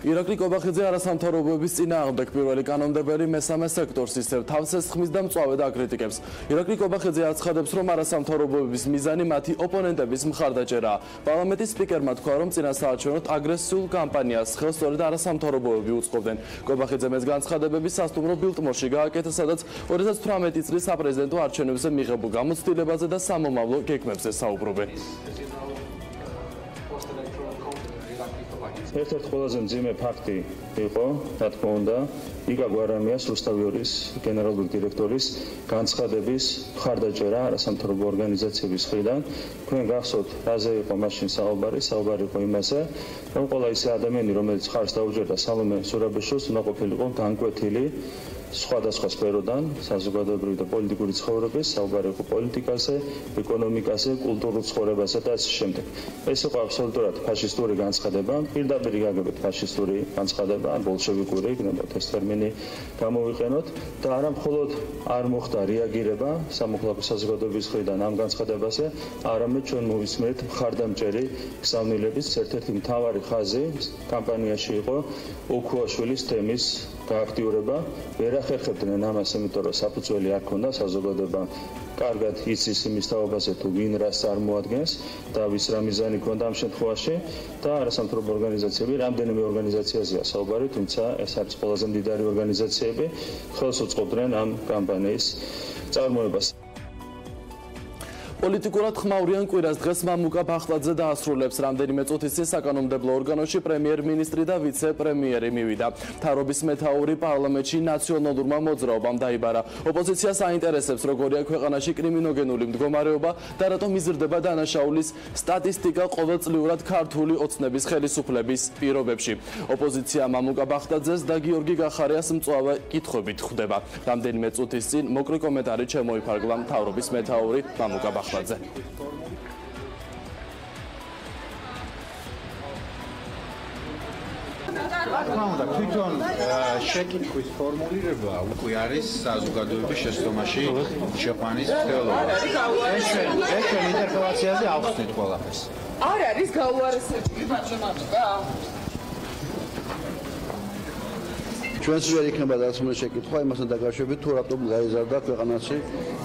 ირაკლი კობახიძე არასამთავრობოების წინააღმდეგ პირველი კანონმდებელი მესამე სექტორს ისევ თავს ესხმის და მწვავედ აკრიტიკებს. ირაკლი კობახიძე აცხადებს, რომ არასამთავრობოების მიზანი მათი ოპონენტების მხარდაჭერაა. პარლამენტის სპიკერმა თქვა, რომ წინასაარჩევნოდ აგრესიულ კამპანიას ხელს სწორედ არასამთავრობოები უწყობდნენ. კობახიძემ ეს განცხადებები სასტუმრო ბილტმორში გააკეთა, სადაც 2018 წლის საპრეზიდენტო არჩევნებზე მიღებულ გამოცდილებაზე და სამომავლო გეგმებზე საუბრობენ. ერთ-ერთი ყველაზე მძიმე ფაქტი იყო, რა თქმა უნდა, იგა გვარამიას რუსთავიორის გენერალური დირექტორის განცხადების მხარდაჭერა არასამთავრობო ორგანიზაციების მხრიდან. თქვენ გახსოვთ, რაზე იყო მაშინ საუბარი იყო იმაზე, რომ ყველა ისე ადამიანი, რომელიც ხარს დაუჯერდა სალომე სურაბეშვილს, უნდა ყოფილიყო განკვეთილი სხვადასხვა სფეროდან, საზოგადოებრივი და პოლიტიკური ცხოვრების, საუბარი იყო პოლიტიკაზე, ეკონომიკაზე, კულტურულ ცხოვრებაზე და ასე შემდეგ. ეს იყო აბსოლუტურად ფაშისტური განცხადება, პირდაპირ გაგებთ ფაშისტური განცხადება, ან ბოლშევიკური, იქნებოდა ეს ტერმინი გამოვიყენოთ და არა მხოლოდ არ მოხდა რეაგირება სამოქალაქო საზოგადოების მხრიდან ამ განცხადებაზე, არამედ ჩვენ მოვისმენთ მხარდამჭერი გზავნილების ერთ-ერთი მთავარი ხაზი კამპანიაში იყო ოქუაშვილის თემის გააქტიურება. ვერ ახერხებდნენ ამას, იმიტომ რომ საფუძველი არ ქონდა საზოგადოებამ კარგად იცის იმის თაობაზე თუ ვინ რას წარმოადგენს და ვის რა მიზანი ქონდა ამ შემთხვევაში და არასამთავრობო ორგანიზაციები, რამდენიმე ორგანიზაციაზეა საუბარი, თუმცა ეს არის ყველაზე მდიდარი ორგანიზაციები, ხელს უწყობდნენ ამ კამპანიის წარმოებას. პოლიტიკურად ხმაურიან კვირას დღეს მამუკა ბახტაძე დაასრულებს. რამდენიმე წუთის წინ საკანონმდებლო ორგანოში პრემიერ-მინისტრი და ვიცე-პრემიერი მივიდა. მთავრობის მეთაური პარლამენტში ნაციონალურმა მოძრაობამ დაიბარა. ოპოზიციას აინტერესებს, როგორია ქვეყანაში კრიმინოგენული მდგომარეობა და რატომ იზრდება დანაშაულის სტატისტიკა ყოველწლიურად ქართული ოცნების ხელისუფლების პირობებში. ოპოზიცია მამუკა ბახტაძეს და გიორგი გახარიას მწვავე კითხვებით ხვდება. რამდენიმე წუთის წინ მოკრი კომენტარი შემოიფარგლა მთავრობის მეთაური მამუკა ბახტაძე. თქმა უნდა, თვითონ შეკითხვის ფორმულირება უკვე არის საზოგადოების შეცდომაში შეყვანის მცდელობა. ეს ჩვენ ინტერპელაციაზე ავხსნით ყველაფერს. არ არის გაუარესებული მამუკა? ჩვენს ვერ იქნება დასმული შეკითხვა იმასთან დაკავშირებით, თუ რატომ გაიზარდა ქვეყანაში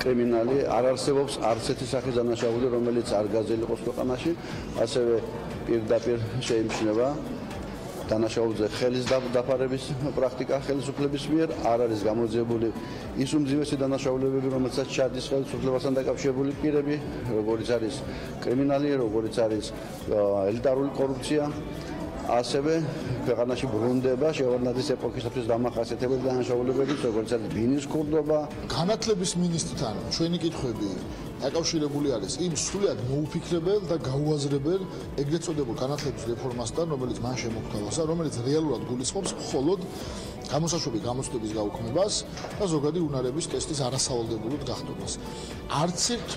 კრიმინალი, არ არსებობს არც ერთი სახის დანაშაული, რომელიც არ გაზრდილიყოს ქვეყანაში, ასევე პირდაპირ შეიმჩნევა დანაშაულზე ხელის დაფარების პრაქტიკა ხელისუფლების მიერ, არ არის გამოძიებული ის უმძიმესი დანაშაულებები, რომელსაც ჩადის ხელისუფლებასთან დაკავშირებული პირები, როგორიც არის კრიმინალი, როგორიც არის ელიტარული კორუფცია. ასევე ქვეყანაში ბრუნდება შევარდნაძის ეპოქისათვის დამახასიათებელი დანაშაულებები, როგორც არის ბინის ქურდობა. განათლების მინისტრთან ჩვენი კითხვები დაკავშირებული არის იმ სრულად მოუფიქრებელ და გაუაზრებელ ეგრეთ წოდებულ განათლების რეფორმასთან, რომელიც მან შემოგთავაზა, რომელიც რეალურად გულისხმობს მხოლოდ გამოსაშვები გამოცდების გაუქმებას და ზოგადი უნარების ტესტის არასავალდებულოდ გახდომას. არც ერთ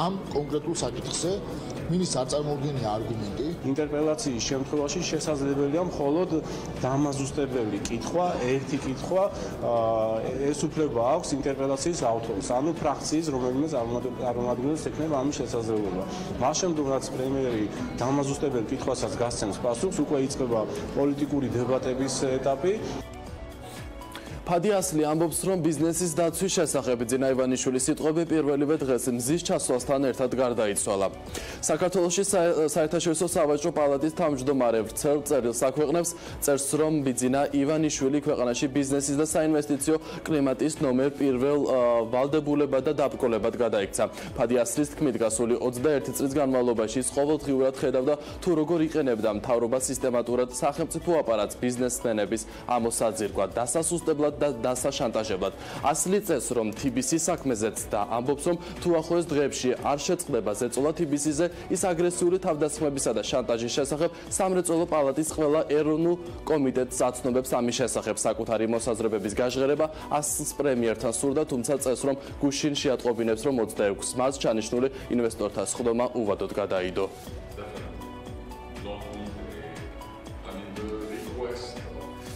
ამ კონკრეტულ საკითხზე მინისტრს არ წარმოუდგენია არგუმენტი. ინტერპელაციის შემთხვევაში შესაძლებელია მხოლოდ დამაზუსტებელი კითხვა, ერთი კითხვა, ეს უფლება აქვს ინტერპელაციის ავტორს, ანუ ფრაქციის რომელიმე წარმომადგენელს ექნება ამის შესაძლებლობა. მას შემდეგ რაც პრემიერი დამაზუსტებელ კითხვასაც გასცემს პასუხს, უკვე იწყება პოლიტიკური დებატების ეტაპი. ფადიასლი ამბობს, რომ ბიზნესის დაცვის შესახებ ძინა ივანიშვილის სიტყვები პირველივე დღეს მზის ჩასვლასთან ერთად გარდაიცვალა. საქართველოში საერთაშორისო სავაჭრო პალატის თავმჯდომარე ვრცელ წერილს აქვეყნებს, წერს, რომ ბიძინა ივანიშვილი ქვეყანაში ბიზნესის და საინვესტიციო კლიმატის ნომერ პირველ ვალდებულებად და დაბრკოლებად გადაიქცა. ფადიასლის თქმით, გასული 21 წლის განმავლობაში ის ყოველდღიურად ხედავდა თუ როგორ იყენებდა მთავრობა სისტემატურად სახელმწიფო აპარატს ბიზნესმენების ამოსაძირკვად, დასასუსტებლად და დასაშანტაჟებლად. ასლი წეს, რომ TBC საქმეზეც და ამბობს, რომ თუ ახლოს დღეებში არ შეწყდება ზეწოლა TBC-ზე, ის აგრესიული თავდასხმებისა და შანტაჟის შესახებ სამრეწველო პალატის ყველა ეროვნულ კომიტეტს აცნობებს ამის შესახებ. საკუთარი მოსაზრებების გაჟღერება ასლს პრემიერთან სურდა, თუმცა წეს, რომ გუშინ შეატყობინებს, რომ 26 მარტს ჩანიშნული ინვესტორთა სხდომა უვადოდ გადაიდო.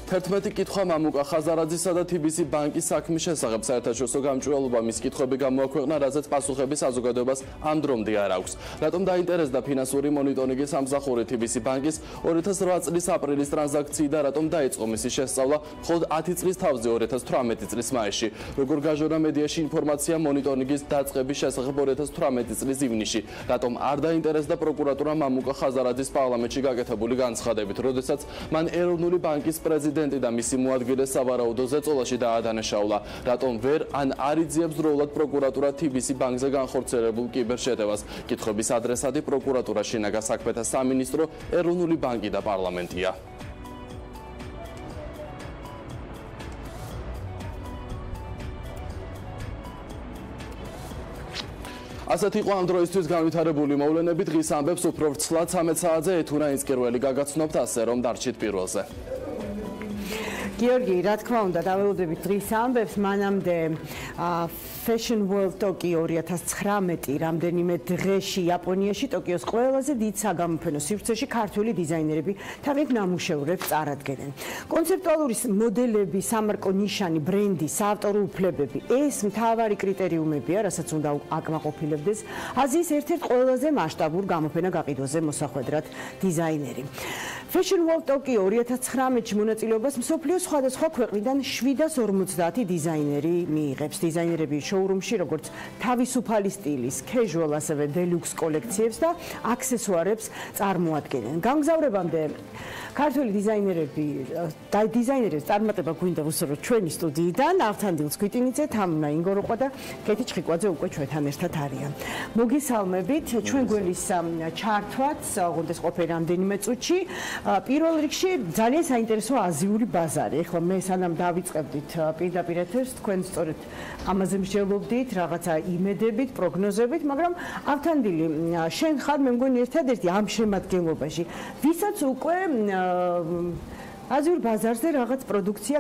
11 კითხვა მამუკა ხაზარაძისა და TBC ბანკის საქმის შესახებ საერთაშორისო გამჭვირვალობა მის კითხვები გამოაქვეყნა, რაზეც პასუხები საზოგადოებას ამ დრომდე არ აქვს. რატომ დაინტერესდა ფინანსური მონიტორინგის სამსახური TBC ბანკის 2008 წლის აპრილის ტრანზაქციიდან, რატომ დაიწყო მისი შესწავლა მხოლოდ 10 წლის თავზე 2018 წლის მაისში? როგორ გაჟორა მედიაში ინფორმაცია მონიტორინგის დაწყების შესახებ 2018 წლის ივნისში? რატომ არ დაინტერესდა პროკურატურა მამუკა ხაზარაძის პარლამენტში გაკეთებული განცხადებით, როდესაც მან ეროვნული ბანკის პრეზიდენტი და მისი მოადგილე სავარაუდო ზეწოლაში დაადანაშაულა? რატომ ვერ ან არ იძიებს დროულად პროკურატურა TBC ბანკზე განხორციელებულ კიბერშეტევას? კითხვების ადრესატი პროკურატურა, შინაგან საქმეთა სამინისტრო, ეროვნული ბანკი და პარლამენტია. ასეთ იყო ამ დროისთვის განვითარებული მოვლენები. დღის ამბებს უფრო ვრცლად 13 საათზე ეთურა ინსკერველი გაგაცნობთ, ასე რომ დარჩით პირველზე. გიორგი, რა თქმა უნდა, დაველოდებით დღის ამბებს, მანამდე Fashion World Tokyo 2019 რამდენიმე დღეში იაპონიაში ტოკიოს ყველაზე დიდ საგამოფენო სივრცეში ქართული დიზაინერები თავის ნამუშევრებს წარადგენენ. კონცეპტუალური მოდელები, სამარკო ნიშანი, ბრენდი, საავტორო უფლებები, ეს მთავარი კრიტერიუმებია, რასაც უნდა აკმაყოფილებდეს აზიის ერთ-ერთ ყველაზე მასშტაბურ გამოფენა გაყიდვაზე მოსახვედრად დიზაინერი. Fashion World Tokyo 2019-ში მონაწილეობას მსოფლიოს სხვადასხვა ქვეყნიდან 750 დიზაინერი მიიღებს. დიზაინერები შოურუმში როგორც თავისუფალი სტილის, casual, ასევე deluxe კოლექციებს და აქსესუარებს წარმოადგენენ. გამგზავრებამდე ქართული დიზაინერებს წარმატება გვინდა უსურვოთ ჩვენი სტუდიიდან. ავთანდილს გვიტინიძე, თამუნა ინგოროყვა და კეთი ჩხიკვაძე უკვე ჩვენთან ერთად არიან. მოგესალმებით, ჩვენ გველის ჩართვაც ოღონდ ეს ყოფილი რამდენიმე წუთში. პირველ რიგში ძალიან საინტერესო აზიური ბაზარი. ეხლა მე სანამ დავიწყებდით პირდაპირ ეთერს, თქვენ სწორედ ამაზე მსჯელობდით, რაღაცა იმედებით, პროგნოზებით, მაგრამ ავთანდილი, შენ ხარ მე მგონი ერთადერთი ამ შემადგენლობაში, ვისაც უკვე აზიურ ბაზარზე რაღაც პროდუქცია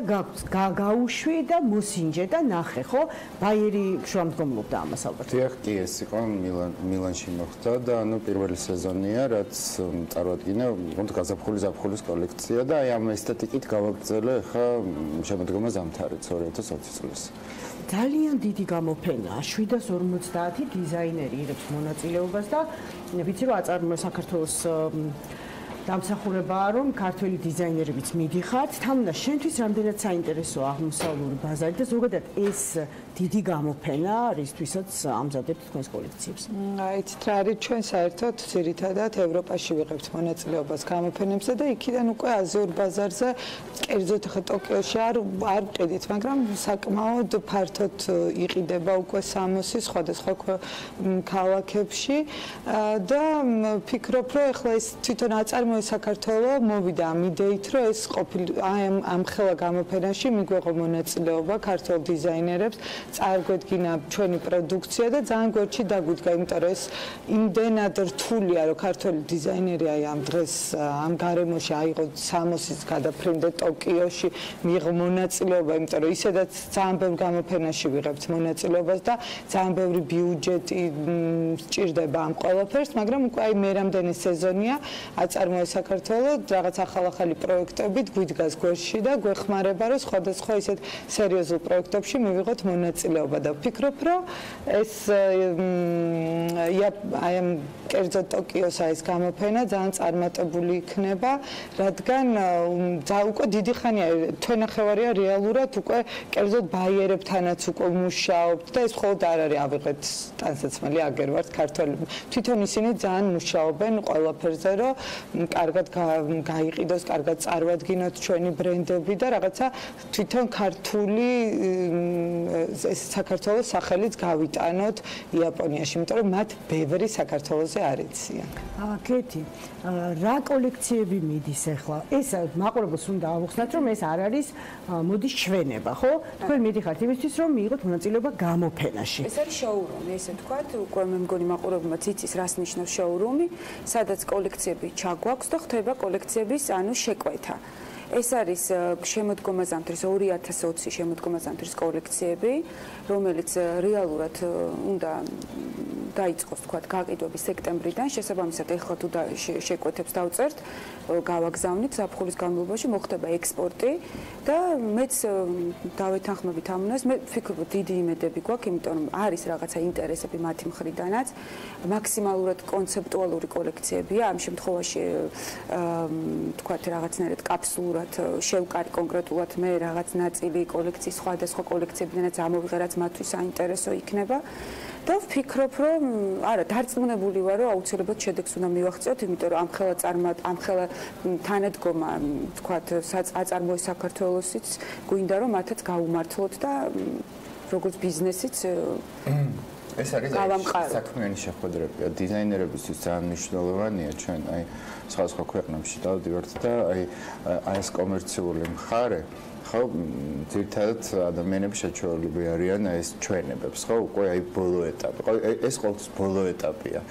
გაუშვი და მოსინჯე და ნახე, ხო? ბაიერი შუამდგომლობდა ამას ალბათ. დიახ, კი, ეს იყო მილანში მოხდა და ანუ პირველი სეზონია, რაც წარვადგინა, თუმცა გაზაფხულის კოლექცია და აი ამ ესთეტიკით გავაგრძელე ხა შემოდგომა ზამთარით 2020 წლის. ძალიან დიდი გამოფენაა, 750 დიზაინერი იღებს მონაწილეობას და ვიცი რომ აწარმოებს საქართველოს დამსახურებაა, რომ ქართველი დიზაინერებიც მიდიხართ. თამუნა, შენთვის რამდენად საინტერესოა აღმოსავლური ბაზარი და ზოგადად ეს დიდი გამოფენა, რისთვისაც ამზადებთ თქვენს კოლექციებს? იცით რა არის, ჩვენ საერთოდ ძირითადად ევროპაში ვიღებთ მონაწილეობას გამოფენებზე და იქიდან უკვე აზიურ ბაზარზე, კერძოდ ხა ტოკიოში არ ვყიდით, მაგრამ საკმაოდ ფართოდ იყიდება უკვე სამოსი სხვადასხვა ქალაქებში და ფიქრობ, რომ ეხლა ეს თვითონ აწარმოებს აწარმოე საქართველოს მოვიდა ამ იდეით, რომ ეს ამ ხელა გამოფენაში მიგვეღო მონაწილეობა ქართულ დიზაინერებს, წარგვედგინა ჩვენი პროდუქცია და ძალიან გვერდში დაგვიდგა, იმიტომ რომ ეს იმდენად რთულია, რომ ქართული დიზაინერი აი ამ დღეს ამ გარემოში აიღო სამოსის გადაფრინდა ტოკიოში, მიიღო მონაწილეობა, იმიტომ რომ ისედაც ძალიან ბევრ გამოფენაში ვიღებთ მონაწილეობას და ძალიან ბევრი ბიუჯეტი სჭირდება ამ ყველაფერს, მაგრამ უკვე აი მერამდენი სეზონია, აწარმოე საქართველოს რაღაც ახალ-ახალი პროექტებით გვიდგას გვერდში და გვეხმარება, რომ სხვადასხვა ისეთ სერიოზულ პროექტებში მივიღოთ მონაწილეობა და ვფიქრობ, რომ ეს აი ამ კერძო ტოკიოს ეს გამოფენა ძალიან წარმატებული იქნება, რადგან უკვე დიდი ხანია თვენახევარია რეალურად უკვე კერძოდ ბაიერებთანაც უკვე მუშაობთ და ეს მხოლოდ არ არის ავიღეთ ტანსაცმელი აგერ ვართ ქართველები. თვითონ ისინი ძალიან მუშაობენ ყველაფერზე, რომ კარგად გაიყიდოს, კარგად წარვადგინოთ ჩვენი ბრენდები და რაღაცა თვითონ ქართული ეს საქართველოს სახელიც გავიტანოთ იაპონიაში, იმიტომ რომ მათ ბევრი საქართველოზე არ იციან. კეთი, რა კოლექციები მიდის ახლა? ეს მაყურებელს უნდა ავუხსნათ, რომ ეს არ არის მოდის ჩვენება, ხო? თქვენ მიდიხართ იმისთვის, რომ მიიღოთ მონაწილეობა გამოფენაში. ეს არის შოურუმი, ესე ვთქვათ, უკვე მე მგონი მაყურებლებმა იცის, რას ნიშნავს შოურუმი, სადაც კოლექციები ჩაგვაქვს და ხდება კოლექციების შეკვეთა. ეს არის შემოდგომა-ზამთრის 2020 შემოდგომა-ზამთრის კოლექციები, რომელიც რეალურად უნდა დაიწყოს, თქვათ, გაყიდვები სექტემბრიდან, შესაბამისად, ეხლა თუ შეკვეთებს დავწერთ, გავაგზავნით ზაფხულის განმავლობაში, მოხდება ექსპორტი და მეც დავეთანხმებით ამ უნას, მე ვფიქრობ, დიდი იმედები გვაქვს, იმიტომ რომ არის რაღაცა ინტერესები მათი მხრიდანაც, მაქსიმალურად კონცეპტუალური კოლექციებია, ამ შემთხვევაში თქვათ, რაღაცნაირად კაფსულურად შევკარი კონკრეტულად მე რაღაც ნაწილი კოლექციის სხვადასხვა კოლექციებიდანაც ამოვიღე, რაც მათთვის საინტერესო იქნება. და ვფიქრობ, რომ არა, დარწმუნებული ვარ, რომ აუცილებლად შედეგს უნდა მივაღწიოთ, იმიტომ რომ ამ ხელა თანადგომა, თქვათ, აწარმოე საქართველოსიც გვინდა, რომ მათაც გაუმართლოთ და როგორც ბიზნესიც ეს არის საქმიანი შეხვედრები. დიზაინერებისთვის ძალიან მნიშვნელოვანია ჩვენ აი სხვადასხვა ქვეყნებში დავდივართ და აი ეს კომერციული მხარე ხო ძირითადად ადამიანები შეჩვეულები არიან ეს ჩვენებებს ხო უკვე აი ბოლო ეტაპი ეს ყოველთვის ბოლო ეტაპია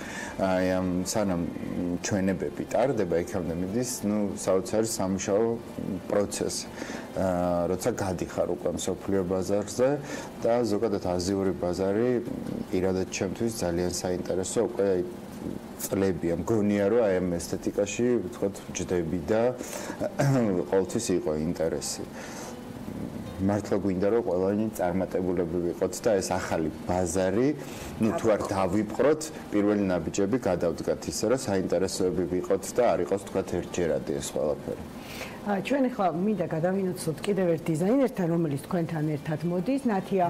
აი ამ სანამ ჩვენებები ტარდება იქამდე მიდის ნუ საოცარი სამუშაო პროცესი როცა გადიხარ უკვე მსოფლიო ბაზარზე და ზოგადად აზიური ბაზარი პირადად ჩემთვის ძალიან საინტერესო უკვე აი წლებია მგონია რომ აი ამ ესთეტიკაში ვთქვათ ჯდები და ყოველთვის იყო ინტერესი მართლა გვინდა რომ ყველანი წარმატებულები ვიყოთ და ეს ახალი ბაზარი ნუ თუ არ დავიპყროთ პირველი ნაბიჯები გადავდგათ ისე რომ საინტერესოები ვიყოთ და არ იყოს თქვათ ერთჯერადი ეს ყველაფერი ჩვენ ახლა მინდა გადავინოცოთ კიდევ ერთ დიზაინერთან რომელიც თქვენთან ერთად მოდის ნათია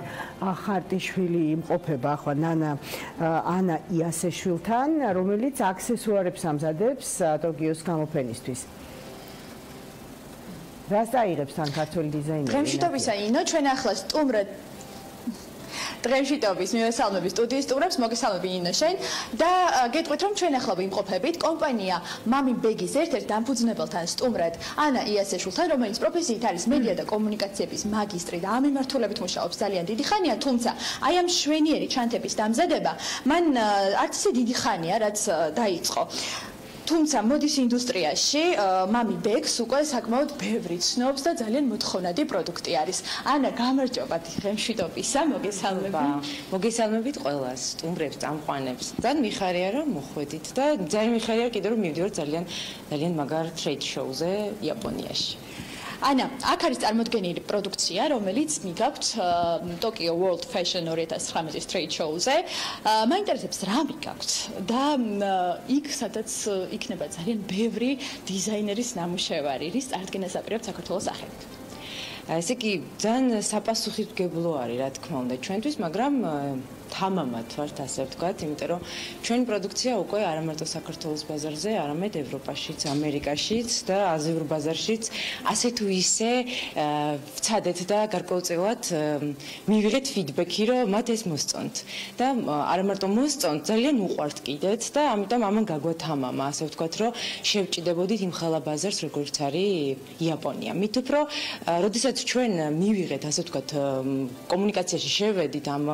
ხარტიშვილი იმყოფება ახლა ანა იასეშვილთან რომელიც აქსესუარებს ამზადებს ტოკიოს გამოფენისთვის რას დაიღებს თან ქართული დიზაინერი? დღემშვიდობისა ინო, ჩვენ ახლა სტუმრად დღემშვიდობის მივესალმები სტუდიის სტუმრებს, მოგესალმები ინო შენ და გეტყვით რომ ჩვენ ახლა ვიმყოფებით კომპანია მამი ბეგის ერთ-ერთ დამფუძნებელთან სტუმრად ანა იასეშვილთან, რომელიც პროფესიით არის მედია და კომუნიკაციების მაგისტრი და ამ მიმართულებით მუშაობს ძალიან დიდი ხანია, თუმცა აი ამ შვენიერი ჩანთების დამზადება მან არც ისე დიდი ხანია, რაც დაიწყო. თუმცა მოდის ინდუსტრიაში მამი ბეგს უკვე საკმაოდ ბევრი ცნობს და ძალიან მოთხოვნადი პროდუქტი არის. ანა, გამარჯობა დღემშვიდობისა, მოგესალმები. მოგესალმებით ყველას, სტუმრებს, წამყვანებს. ძალიან მიხარია რომ მოხვედით და ძალიან მიხარია კიდევ რომ მივდივართ ძალიან მაგარ ტრეიდ შოუზე იაპონიაში. ანა, აქ არის წარმოდგენილი პროდუქცია, რომელიც მიგაქვთ Tokyo World Fashion 2019 Trade Show-ზე. მაინტერესებს რა მიგაქვთ და იქ სადაც იქნება ძალიან ბევრი დიზაინერის ნამუშევარი, რის წარდგენას აპირებთ საქართველოს სახელით. ესე იგი, ძალიან საპასუხისმგებლო არის, რა თქმა უნდა, ჩვენთვის, მაგრამ თამამად ვართ, ასე ვთქვათ, იმიტომ რომ ჩვენი პროდუქცია უკვე არა მარტო საქართველოს ბაზარზე, არამედ ევროპაშიც, ამერიკაშიც და აზიურ ბაზარშიც ასე თუ ისე ვცადეთ და გარკვეულწილად მივიღეთ ფიდბექი, რომ მათ ეს მოსწონთ. და არა მარტო მოსწონთ, ძალიან უყვართ კიდეც და ამიტომ ამან გაგვათამამა, ასე ვთქვათ, რომ შევჭიდებოდით იმ ხალა ბაზარს, როგორც არის იაპონია. მით უფრო, როდესაც ჩვენ მივიღეთ, ასე ვთქვათ, კომუნიკაციაში შევედით ამ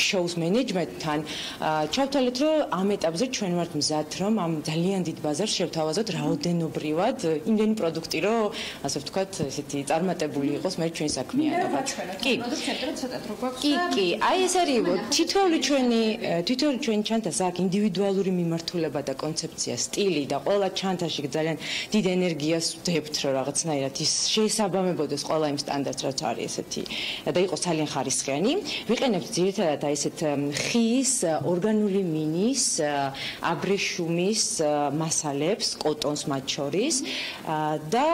შოუს მენეჯმენტთან, ჩავთვალეთ, რომ ამ ეტაპზე ჩვენ ვართ მზად, რომ ამ ძალიან დიდ ბაზარს შევთავაზოთ რაოდენობრივად იმდენი პროდუქტი, რომ ასე ვთქვათ, ესეთი წარმატებული იყოს მე ჩვენი საქმიანობა. კი, კი, აი ეს არის თითოეული ჩვენი ჩანთას აქვს ინდივიდუალური მიმართულება და კონცეფცია, სტილი და ყველა ჩანთაში ძალიან დიდ ენერგიას ვდებთ, რომ რაღაცნაირად ის შეესაბამებოდეს ყველა იმ სტანდარტს, რაც არის ესეთი და იყოს ძალიან ხარისხიანი. ვიყენებთ ძირითადად აი ესეთ ხის, ორგანული მინის, აბრეშუმის მასალებს, კოტონს მათ შორის და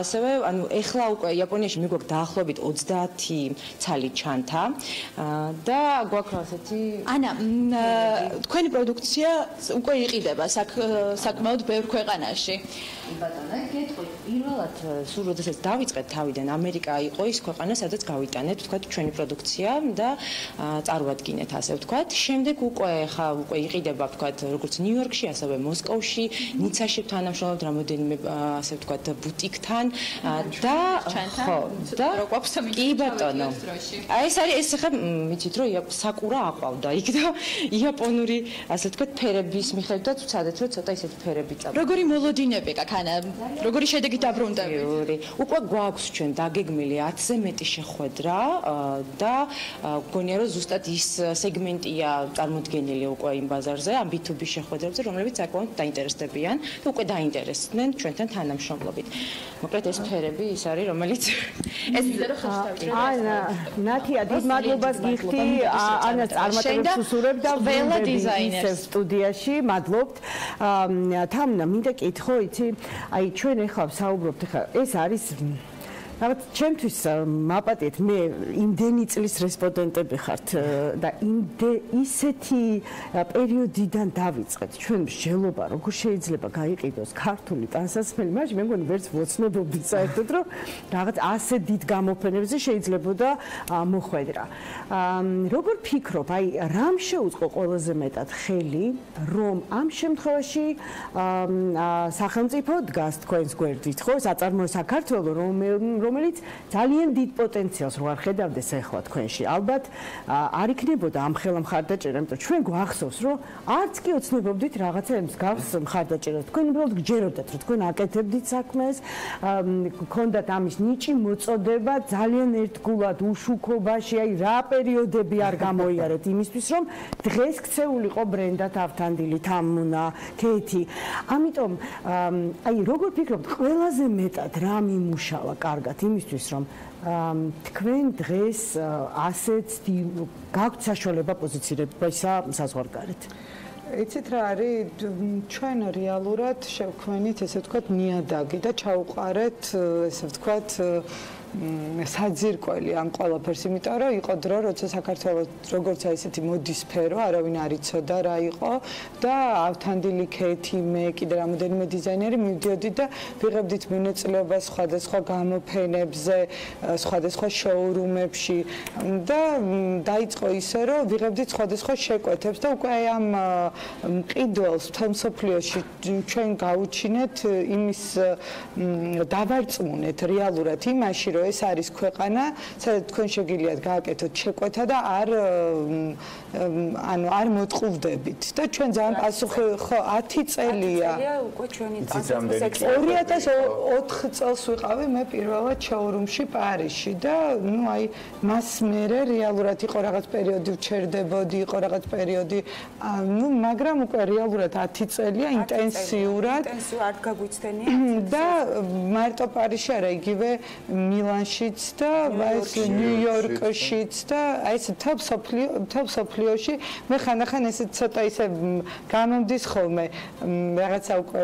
ასევე ანუ ეხლა უკვე იაპონიაში მიგვაქვს დაახლოებით 30 ცალი ჩანთა და გვაქვს ასეთი ანა თქვენი პროდუქცია უკვე იყიდება საკმაოდ ბევრ ქვეყანაში. ბატონო, გეტყვით, პირველად სულ როდესაც დავიწყეთ თავიდან ამერიკა იყო ის ქვეყანა, სადაც გავიტანეთ, ვთქვათ, ჩვენი პროდუქცია და წარვადგინეთ, ასე ვთქვათ. შემდეგ უკვე იყიდება, ვთქვათ, როგორც ნიუ-იორკში, ასევე მოსკოვში, ნიცაში თანამშრომლობთ რამოდენიმე, ასე ვთქვათ, ბუტიკთან და ხო, და კი ბატონო. აი ეს არის ეს ხა მიცით რომ საკურა აყვავდა იქ და იაპონური, ასე ვთქვათ, ფერების მიხედვითაც ვცადეთ, რომ ცოტა ისეთი ფერები წავა. როგორი მოლოდინები გაქვს? როგორი შედეგი დაბრუნდებით? უკვე გვაქვს ჩვენ დაგეგმილი 10-ზე მეტი შეხვედრა და გონია რომ ზუსტად ის სეგმენტია წარმოდგენილი უკვე იმ ბაზარზე, ამ B2B შეხვედრებზე, რომლებიც საკმაოდ დაინტერესდებიან და უკვე დაინტერესდნენ ჩვენთან თანამშრომლობით. მოკლედ ეს ფერები ის არის, რომელიც ეს ანა, ნათია, დიდ მადლობას გიხდი, ანას წარმატებებს უსურებ და ყველა დიზაინერს სტუდიაში, მადლობთ. თამნა, მინდა კითხო, იცი, აი ჩვენ ახლა ვსაუბრობთ, ახლა ეს არის რაღაც ჩემთვის მაპატიეთ, მე იმდენი წლის რესპონდენტები ხართ და ისეთი პერიოდიდან დავიწყეთ ჩვენ მსჯელობა, როგორ შეიძლება გაიყიდოს ქართული ტანსაცმელი, მაშინ მე მგონი ვერც ვოცნობობდი საერთოდ, რომ რაღაც ასე დიდ გამოფენებზე შეიძლებოდა მოხვედრა. როგორ ფიქრობ, აი რამ შეუწყო ყველაზე მეტად ხელი, რომ ამ შემთხვევაში სახელმწიფო დგას თქვენს გვერდით, ხო, საწარმოო საქართველო, რომელიც ძალიან დიდ პოტენციალს რო არ ხედავდეს ახლა თქვენში. ალბათ არ იქნებოდა ამ ხელა მხარდაჭერა, იმიტომ ჩვენ გვახსოვს, რომ არც კი ოცნებობდით რაღაცა მსგავს მხარდაჭერას. თქვენ უბრალოდ გჯეროდათ, რომ თქვენ აკეთებდით საქმეს, გქონდათ ამის ნიჭი, მოწოდება, ძალიან ერთგულად უშუქობაში, აი რა პერიოდები არ გამოიარეთ იმისთვის, რომ დღეს ქცეულიყო ბრენდად ავთანდილი, თამუნა, ქეთი. ამიტომ აი როგორ ფიქრობთ, ყველაზე მეტად რა მიმუშავა კარგად იმისთვის, რომ თქვენ დღეს ასეთ გაქვთ საშუალება პოზიცირებისა საზღვარგარეთ? იცით რა არის, ჩვენ რეალურად შევქმნით, ესე ვთქვათ, ნიადაგი და ჩაუყარეთ, ესე ვთქვათ, საძირკველი ამ ყველაფერს, იმიტომ რომ იყო დრო, როცა საქართველოს როგორც აი ესეთი მოდის სფერო, არავინ არ იცოდა რა იყო და ავთანდილი, ქეთი, მე კიდე რამოდენიმე დიზაინერი მივდიოდით და ვიღებდით მონაწილეობას სხვადასხვა გამოფენებზე, სხვადასხვა შოურუმებში და დაიწყო ისე, რომ ვიღებდით სხვადასხვა შეკვეთებს და უკვე ამ მყიდველს მთელ მსოფლიოში ჩვენ გავუჩინეთ იმის დავარწმუნეთ რეალურად იმაში, რომ ეს არის ქვეყანა, სადაც თქვენ შეგიძლიათ გააკეთოთ შეკვეთა და არ მოტყუვდებით. და ჩვენ ძალიან პასუხი ხო 10 წელია. 2004 წელს ვიყავი მე პირველად შოურუმში პარიზში და ნუ აი მას მერე რეალურად იყო რაღაც პერიოდი ვჩერდებოდი, იყო რაღაც პერიოდი, ნუ მაგრამ უკვე რეალურად 10 წელია ინტენსიურად. ინტენსიურად არ გაგვიცდენია. და მარტო პარიზში არა, იგივე მილანშიც და ეს ნიუ-იორკშიც და ეს თელ სოფლიოში მე ხანდახან ესე ცოტა ისე გამომდის ხოლმე რაღაცა უკვე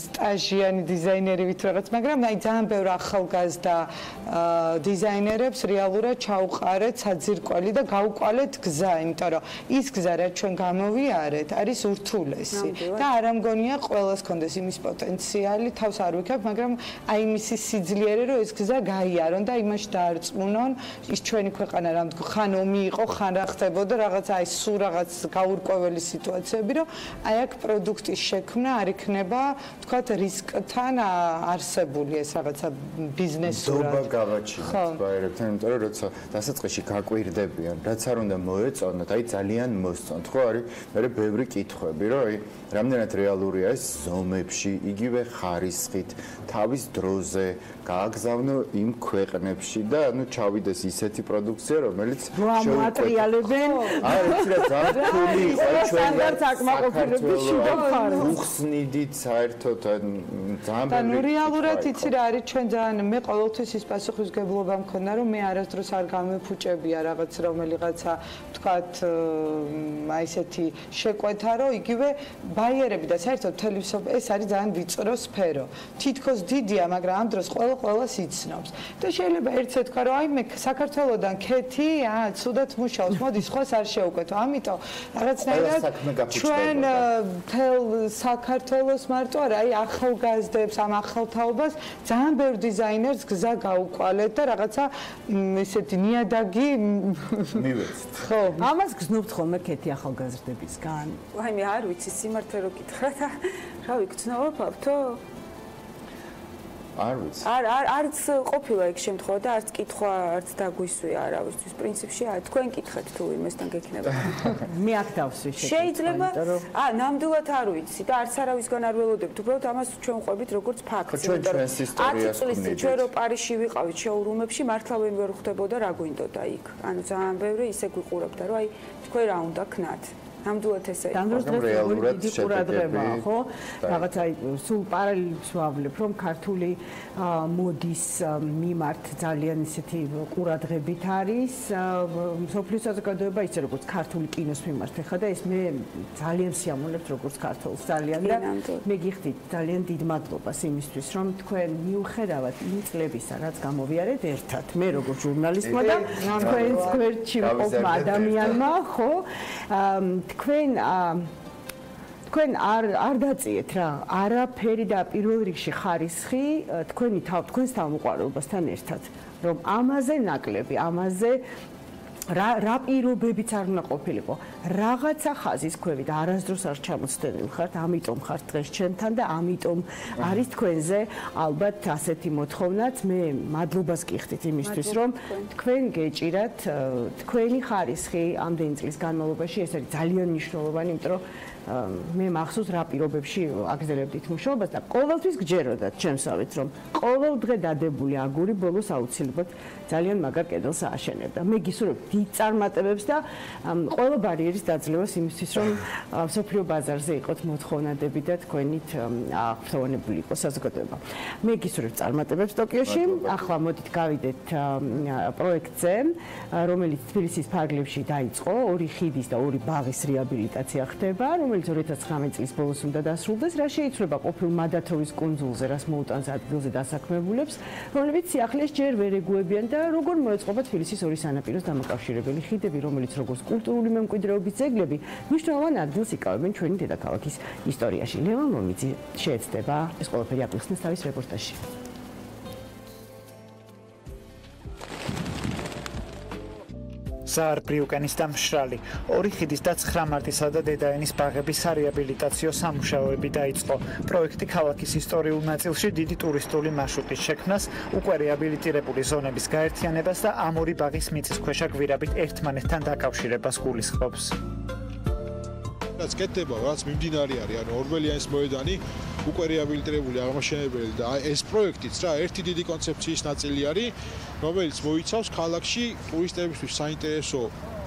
სტაჟიანი დიზაინერი ვით რაღაც მაგრამ აი ძალიან ბევრ ახალგაზრდა დიზაინერებს რეალურად ჩაუყარეთ საძირკველი და გაუყვალეთ გზა იმიტომ რომ ის გზა რაც ჩვენ გამოვიარეთ არის ურთულესი და არ ამგონია ყველას კონდეს იმის პოტენციალი თავს არ ვიქებ მაგრამ აი მისი სიძლიერე რომ ეს გზა გაიარონ და იმაში დაარწმუნონ ის ჩვენი ქვეყანა რა ხან ომი იყო ხან რა ხდებოდა რაღაც აი სულ რაღაც გაურკვეველი სიტუაციები რომ აი აქ პროდუქტის შექმნა არ იქნება თქვათ რისკთან არსებული ეს რაღაცა ბიზნესურად ზობა გავაჩინოთ ბაერებთან იმიტომ რომ როცა დასაწყისში გაკვირდებიან რაც არ უნდა მოეწონოთ აი ძალიან მოსწონთ ხო არის მე ბევრი კითხვები რომ აი რამდენად რეალურია ეს ზომებში იგივე ხარისხით თავის დროზე გააგზავნო იმ ქვეყნებში და ანუ ჩავიდეს ისეთი პროდუქცია რომელიც მოატრიალებენ სტანდარტს აკმაყოფილების შუა მხარეს უხსნიდით საერთოდ ძალიან და ნუ რეალურად იცი რა არის ჩვენ ძალიან მე ყოველთვის ის პასუხისმგებლობა მქონდა რომ მე არასდროს არ გამიფუჭებია რაღაც რომელიღაცა თქვათ აი ესეთი შეკვეთა რომ იგივე ბაიერები და საერთოდ ეს არის ძალიან ვიწრო სფერო თითქოს დიდია მაგრამ ამ დროს ყველას იცნობს და შეიძლება ერთზე თქვა რომ აი მე საქართველოსდან ქეთი ცუდად მუშაობს მოდი სხვას არ შევკვეთო ამიტომ რაღაცნაირად ჩვენ თელ საქართველოს მარტო არა აი ახალგაზრდებს ამ ახალთაობას ძალიან ბევრ დიზაინერს გზა გაუყვალეთ და რაღაცა ესეთი ნიადაგი მივეცით ხო ამას გზნობთ ხოლმე ქეთი ახალგაზრდებისგან აი მე არ ვიცი სიმართლე რო გითხრა და რა ვიქცნობ ავთო არ ვიცი არც ყოფილა იქ შემთხვევა და არც კითხვა არც დაგვისვია არავისთვის პრინციპში თქვენ კითხეთ თუ იმესთან გექნება მე აქ დავსვი შეიძლება ნამდვილად არ ვიცი და არც არავისგან არ ველოდებთ უბრალოდ ამას ჩვენ ყვებით როგორც ფაქტს იმიტომ რომ 10 წლის ჩვენ რო პარიზში ვიყავით შოურუმებში მართლა ვერ ხვდებოდა რა გვინდოდა იქ ანუ ძალიან ბევრი ისე გვიყურებდა რომ აი თქვენ რა უნდა ქნათ ნამდვილად ესე იყო რეალურად შეყურადღება ხო რაღაც აი სულ პარალელს ვავლებ რომ ქართული მოდის მიმართ ძალიან ისეთი ყურადღებით არის სოფლის საზოგადოება ისე როგორც ქართული კინოს მიმართ ეხა და ეს მე ძალიან სიამოვნებთ როგორც ქართულს ძალიან და მე გიხდით ძალიან დიდ მადლობას იმისთვის რომ თქვენ მიუხედავად იმ წლებისა რაც გამოვიარეთ ერთად მე როგორც ჟურნალისტმა და თქვენს გვერდში მყოფმა ადამიანმა ხო თქვენ არ დაწიეთ რა არაფერი და პირველ რიგში ხარისხი თქვენს თავმოყვარეობასთან ერთად რომ ამაზე ნაკლები ამაზე რა პირობებიც არ უნდა ყოფილიყო რაღაცა ხაზის ქვევით არასდროს არ ჩამოცდენილ ხართ ამიტომ ხართ დღეს ჩემთან და ამიტომ არის თქვენზე ალბათ ასეთი მოთხოვნაც მე მადლობას გიხდით იმისთვის რომ თქვენ გეჭირათ თქვენი ხარისხი ამდენი წლის განმავლობაში ეს არის ძალიან მნიშვნელოვანი იმიტომ რომ მე მახსოვს რა პირობებში აგრძელებდით მუშაობას და ყოველთვის გჯეროდათ ჩემსავით რომ ყოველ დღე დადებული აგური ბოლოს აუცილებლად ძალიან მაგარ კედელს ააშენებდა მე გისურვებ დიდ წარმატებებს და ყველა ბარიერის დაძლევას იმისთვის რომ სოფლიო ბაზარზე იყოთ მოთხოვნადები და თქვენით აღფრთოვანებული იყოს საზოგადოება მე გისურვებ წარმატებებს ტოკიოში ახლა მოდით გავიდეთ პროექტზე რომელიც თბილისის ფარგლებში დაიწყო ორი ხიდის და ორი ბაღის რეაბილიტაცია ხდება რომელიც 2019 წლის ბოლოს უნდა დასრულდეს, რა შეიცვლება ყოფილ მადათოვის კუნძულზე, რას მოუტანს ადგილზე დასაქმებულებს, რომლებიც სიახლეს ჯერ ვერ ეგუებიან და როგორ მოეწყობა თბილისის ორი სანაპიროს დამაკავშირებელი ხიდები, რომელიც როგორც კულტურული მემკვიდრეობის ძეგლები, მნიშვნელოვან ადგილს იკავებენ ჩვენი დედაქალაქის ისტორიაში. ლევან ლომიძე შეეცდება ეს ყველაფერი აფიქსებს თავის რეპორტაჟში. ზაარ-ბრიუკენის და მშრალი ორი ხიდის და 9 მარტისა და დედაენის ბაღების სარეაბილიტაციო სამუშაოები დაიწყო. პროექტი ქალაქის ისტორიულ ნაწილში დიდი ტურისტული მარშრუტის შექმნას, უკვე რეაბილიტირებული ზონების გაერთიანებას და ამ ორი ბაღის მიწისქვეშა გვირაბით ერთმანეთთან დაკავშირებას გულისხმობს. რაც კეთდება, რაც მიმდინარე არის, ანუ ორბელიანის მოედანი უკვე რეაბილიტირებული აღმაშენებელი და ეს პროექტიც რა ერთი დიდი კონცეფციის ნაწილი არის, რომელიც მოიცავს ქალაქში ტურისტებისთვის საინტერესო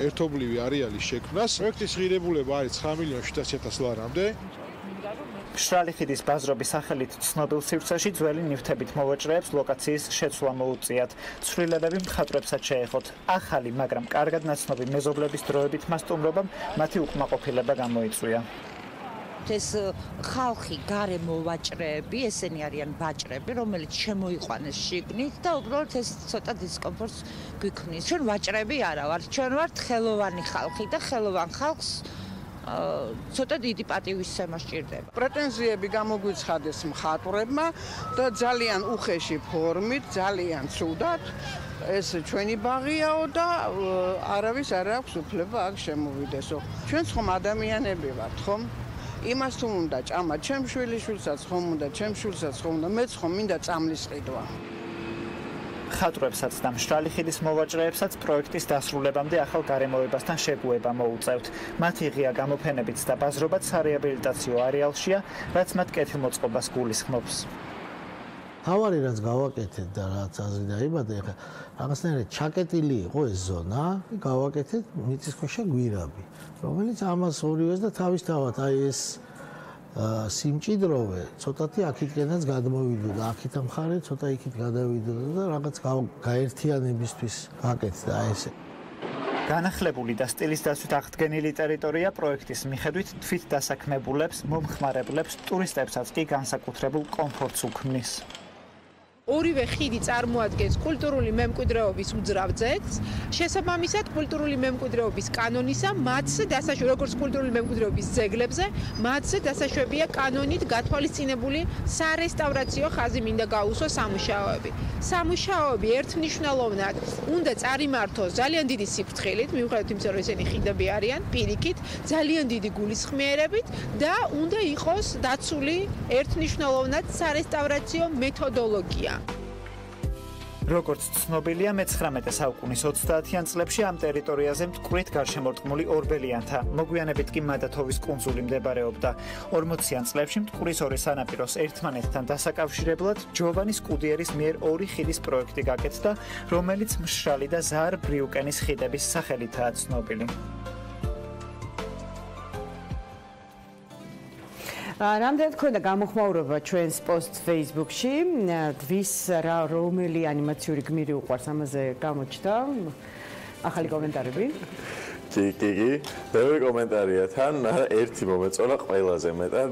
ერთობლივი არეალის შექმნას. პროექტის ღირებულება არის 9,700,000 ლარამდე. მშრალი ხიდის ბაზრობის სახელით ცნობილ სივრცეში ძველი ნივთებით მოვაჭრეებს ლოკაციის შეცვლა მოუწიათ. ცვლილებები მხატვრებსაც შეეხოთ. ახალი, მაგრამ კარგად ნაცნობი მეზობლების დროებით მას სტუმრობამ მათი უკმაყოფილება გამოიწვია. ეს ხალხი გარემო ვაჭრეები, ესენი არიან ვაჭრები, რომელიც შემოიყვანეს შიგნით და უბრალოდ ეს ცოტა დისკომფორტს გვიქმნის. ჩვენ ვაჭრები არა ვართ, ჩვენ ვართ ხელოვანი ხალხი და ხელოვან ხალხს ცოტა დიდი პატივისცემა სჭირდება. პრეტენზიები გამოგვიცხადეს მხატვრებმა და ძალიან უხეში ფორმით, ძალიან ცუდად. ეს ჩვენი ბაღიაო და არავის არ აქვს უფლება აქ შემოვიდესო. ჩვენც ხომ ადამიანები ვართ, ხომ? იმას თუ უნდა ჭამა ჩემ შვილიშვილსაც ხომ უნდა, ჩემ შვილსაც ხომ უნდა, მეც ხომ მინდა წამლის ყიდვა. ხატვრებსაც და მშრალი ხიდის მოვაჭრეებსაც პროექტის დასრულებამდე ახალ გარემოებასთან შეგუება მოუწევთ. მათი ღია გამოფენებიც და ბაზრობაცარეაბილიტაციო არეალშია, რაც მათ კეთილმოწყობას გულისხმობს. თავარი რაც გავაკეთეთ და რაც აზრი დაიბადა, ეხლა რაღაცნაირად ჩაკეტილი იყო ეს ზონა, გავაკეთეთ მიწისქვეშა გვირაბი, რომელიც ამას ორივეს და თავისთავად აი ეს სიმჭიდროვე ცოტათი აქეთკენაც გადმოვიდოდა, აქეთ ამხარე ცოტა იქით გადავიდოდა და რაღაც გაერთიანებისთვის გაკეთდა ესე. განახლებული და სტილის დაცვით აღდგენილი ტერიტორია პროექტის მიხედვით თვით დასაქმებულებს, მომხმარებლებს, ტურისტებსაც კი განსაკუთრებულ კომფორტს უქმნის. ორივე ხიდი წარმოადგენს კულტურული მემკვიდრეობის უძრავ ძეგლს. შესაბამისად, კულტურული მემკვიდრეობის კანონისა, მათზე დასაშვები, როგორც კულტურული მემკვიდრეობის ძეგლებზე, მათზე დასაშვებია კანონით გათვალისწინებული სარესტავრაციო ხაზი მინდა გაუსვას სამუშაოები. სამუშაოები ერთმნიშვნელოვნად უნდა წარიმართოს ძალიან დიდი სიფრთხილით, მიუხედავად იმისა, რომ ესენი ხიდები არიან, პირიქით, ძალიან დიდი გულისხმიერებით და უნდა იყოს დაცული ერთმნიშვნელოვნად სარესტავრაციო მეთოდოლოგია. როგორც ცნობილია, მე-19 საუკუნის 30-იან წლებში ამ ტერიტორიაზე მტკვრით გარშემორტყმული ორბელიანთა, მოგვიანებით კი მადათოვის კუნძული მდებარეობდა. 40-იან წლებში მტკვრის ორი სანაპიროს ერთმანეთთან დასაკავშირებლად ჯოვანის კუდიერის მიერ ორი ხიდის პროექტი გაკეთდა, რომელიც მშრალი და ზაარ ბრიუკენის ხიდების სახელითაა ცნობილი. რამდენად ქონდა გამოხმაურება ჩვენს პოსტ Facebook-ში, თვის რომელი ანიმაციური გმირი უყვარს, ამაზე გამოჩნდა ახალი კომენტარები? კი, ბევრი კომენტარია თან, ერთი მომეწონა ყველაზე მეტად,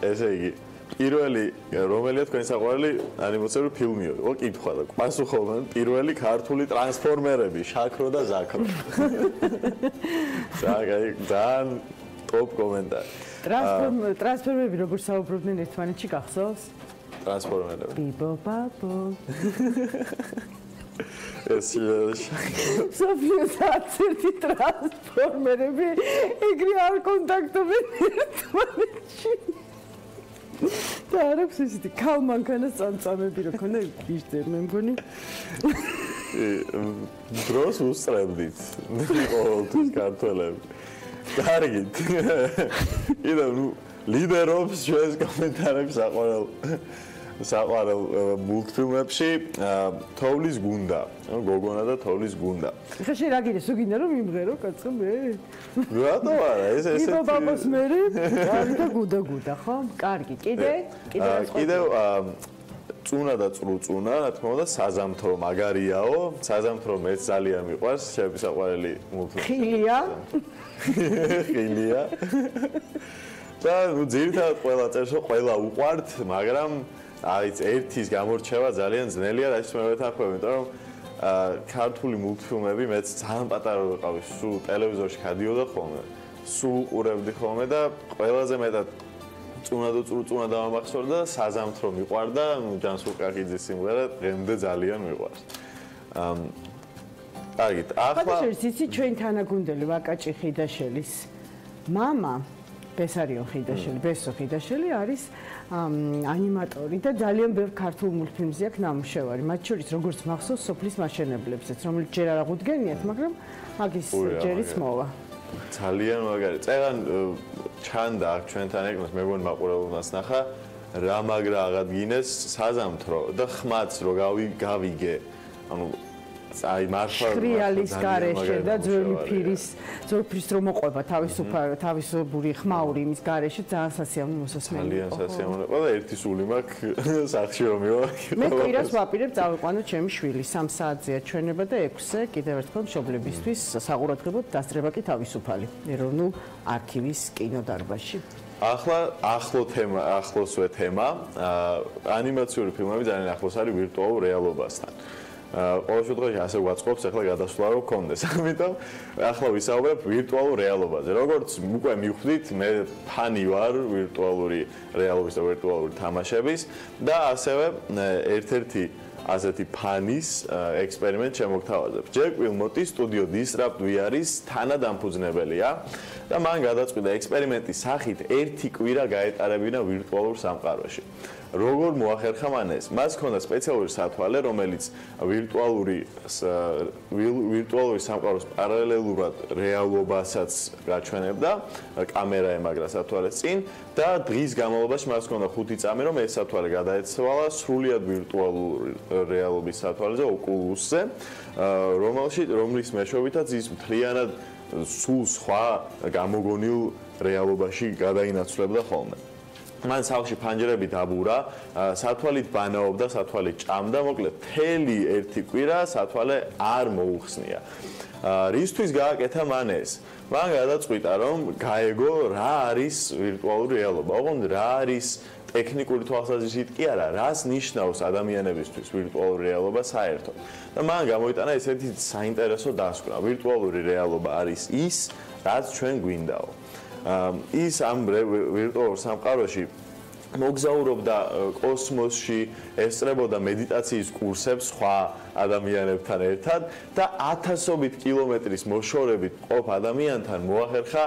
ესე იგი, პირველი რომელია თქვენი საყვარელი ანიმაციური ფილმი იყო, კითხვა და პასუხობა, პირველი ქართული ტრანსფორმერები, შაქრო და ზაქრო. ძალიან ტოპ კომენტარი. ტრანსფორმერები როგორ საუბრობდნენ ერთმანეთში გახსოვს? ტრანსფორმერები. ბიბო ბაბო. ეს სოფიოს აცერთი ტრანსფორმერები ეგრე არ კონტაქტობენ ერთმანეთში. და არ აქვს ისეთი ქალმანქანას წამწამები რო ქონდა გიჟდე მე მგონი. დროს უსწრებდით ყოველთვის ქართველები. კარგით. კიდევ ლიდერობს ჩვენს კომენტარებს საყვარელ მულტფილმებში თოვლის გუნდა. გოგონა და თოვლის გუნდა. ხა შე რა გინდა, სულ გინდა რომ მიმღერო კაცო მე? რატო არა, ეს ესეთი. ბიბო ბაბოს მერე, კარგი და გუდა, ხო? კარგი, კიდევ წუნა და წრუწუნა, რა თქმა უნდა, საზამთრო მაგარიაო, საზამთრო მეც ძალიან მიყვარს, ჩემი საყვარელი მულტფილმი. ხილია. და ძირითადად ყველა წერს, რომ ყველა უყვართ, მაგრამ აი ერთის გამორჩევა ძალიან ძნელია, რაც მე ვეთანხმები, იმიტომ რომ ქართული მულტფილმები მეც ძალიან პატარა ვიყავი, სულ ტელევიზორში გადიოდა ხოლმე, სულ უყურებდი ხოლმე და ყველაზე მეტად წუნა და წრუწუნა დამამახსოვრდა და საზამთრო მიყვარდა, ჯანსუღ კახიძის სიმღერა დღემდე ძალიან მიყვარს. კარგით, ახლა იცი ჩვენ თანაგუნდელი ვაკაჭი ხიდაშელის მამა ბესარიონ ხიდაშელი, ბესო ხიდაშელი არის ანიმატორი და ძალიან ბევრ ქართულ მულტფილმზე აქვს ნამუშევარი. მათ შორის როგორც მახსოვს სოფლის მაშენებლებზეც, რომელიც ჯერ არ აღუდგენიათ, მაგრამ მაგის ჯერიც მოვა. ძალიან მაგარი. წერან ჩანდა აქ ჩვენთან ეკნოს მეგონი მაყურებელს ნახა რა მაგრა აღადგინეს საზამთრო და ხმაც რო გავიგე. ანუ აი მართლა შრიალის გარეშე და ძველი ფირის რომ მოყვება თავისუფალი ხმაური იმის გარეშე ძალიან სასიამოვნო მოსასმელი. ძალიან სასიამოვნო. ყველა ერთი სული მაქვს სახში რომ მივაკი. მე კვირას ვაპირებ წავიყვანო ჩემი შვილი 3 საათზეა ჩვენება და 6-ზე კიდევ ერთხელ მშობლებისთვის საყურადღებოდ დასწრება კი თავისუფალი ეროვნულ არქივის კინოდარბაზში. ახლოსვე თემა ანიმაციური ფილმები ძალიან ახლოს არის ვირტუალურ რეალობასთან. ყოველ შემთხვევაში ასე ვაწყობს ახლა გადასვლა რომ გქონდეს. ამიტომ ახლა ვისაუბრებ ვირტუალურ რეალობაზე. როგორც უკვე მივხვდით, მე ფანი ვარ ვირტუალური რეალობის და ვირტუალური თამაშების და ასევე ერთ-ერთი ასეთი ფანის ექსპერიმენტ შემოგთავაზებ. ჯერ კვილმოტი სტუდიო Disrupt VR-ის თანადამფუძნებელია და მან გადაწყვიტა ექსპერიმენტის სახით 1 კვირა გაეტარებინა ვირტუალურ სამყაროში. როგორ მოახერხა მან ეს? მას ჰქონდა სპეციალური სათვალე, რომელიც ვირტუალური სამყაროს პარალელურად რეალობასაც გაჩვენებდა, კამერა ემაგრა სათვალეს წინ და დღის განმავლობაში მას ჰქონდა 5 წამი, რომ ეს სათვალე გადაეცვალა სრულიად ვირტუალური რეალობის სათვალეზე, Oculus-ზე, რომლის მეშვეობითაც ის მთლიანად სულ სხვა გამოგონილ რეალობაში გადაინაცვლებდა ხოლმე. მან სახლში ფანჯრები დაბურა, სათვალით ბანაობდა, სათვალით ჭამდა, მოკლედ მთელი 1 კვირა სათვალე არ მოუხსნია. რისთვის გააკეთა მან ეს? მან გადაწყვიტა, რომ გაეგო რა არის ვირტუალური რეალობა, ოღონდ რა არის ტექნიკური თვალსაზრისით კი არა, რას ნიშნავს ადამიანებისთვის ვირტუალური რეალობა საერთოდ. და მან გამოიტანა ესეთი საინტერესო დასკვნა. ვირტუალური რეალობა არის ის, რაც ჩვენ გვინდაო. ის ამ ვირტუალურ სამყაროში მოგზაურობდა კოსმოსში, ესწრებოდა მედიტაციის კურსებს სხვა ადამიანებთან ერთად და 1000-ობით კილომეტრის მოშორებით მყოფ ადამიანთან მოახერხა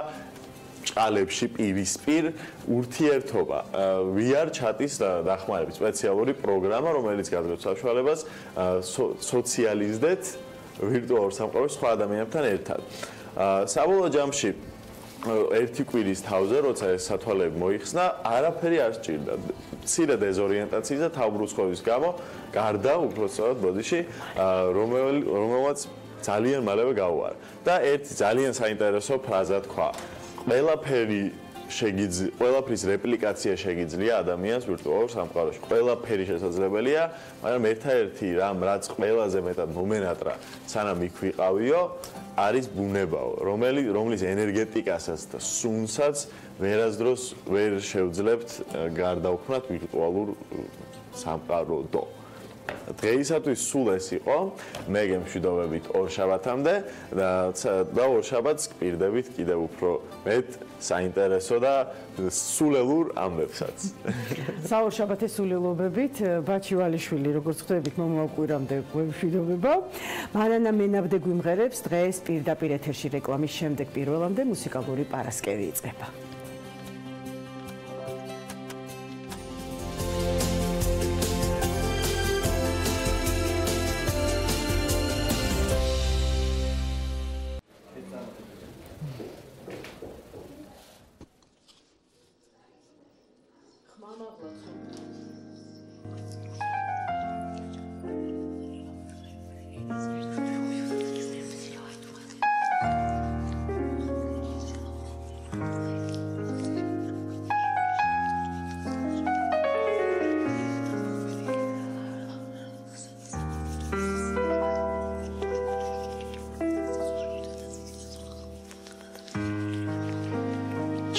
ჭალებში პირისპირ ურთიერთობა. VR ჩატის დახმარებით სპეციალური პროგრამა, რომელიც გადაძლევს საშუალებას სოციალიზდეთ ვირტუალურ სამყაროში სხვა ადამიანებთან ერთად. საბოლოო ჯამში 1 კვირის თავზე, როცა ეს სათვალეები მოიხსნა, არაფერი არ სჭირდა. მცირე დეზორიენტაციის და თავბრუცხობის გამო გარდა უბრალოდ ბოდიში, რომელმაც ძალიან მალევე გაუარა. და ერთი ძალიან საინტერესო ფრაზა თქვა: ყველაფრის რეპლიკაცია შეგიძლია ადამიანს ვირტუალურ სამყაროში. ყველაფერი შესაძლებელია, მაგრამ ერთადერთი რამ, რაც ყველაზე მეტად მომენატრა, სანამ იქ ვიყავიო, არის ბუნებაო, რომლის ენერგეტიკასაც და სუნსაც ვერასდროს ვერ შევძლებთ გარდაუქმნათ ვირტუალურ სამყაროდო. დღეისათვის სულ ეს იყო. მე გემშვიდობებით ორშაბათამდე და ორშაბათს გპირდებით კიდევ უფრო მეტ საინტერესო და სულელურ ამბებსაც. საორშაბათე სულელობებით ბაჩი ვალიშვილი, როგორც ხვდებით, მომავალ კვირამდე გვემშვიდობება. მანანა მენაბდე გვიმღერებს დღეს პირდაპირ ეთერში რეკლამის შემდეგ პირველამდე მუსიკალური პარასკევი იწყება.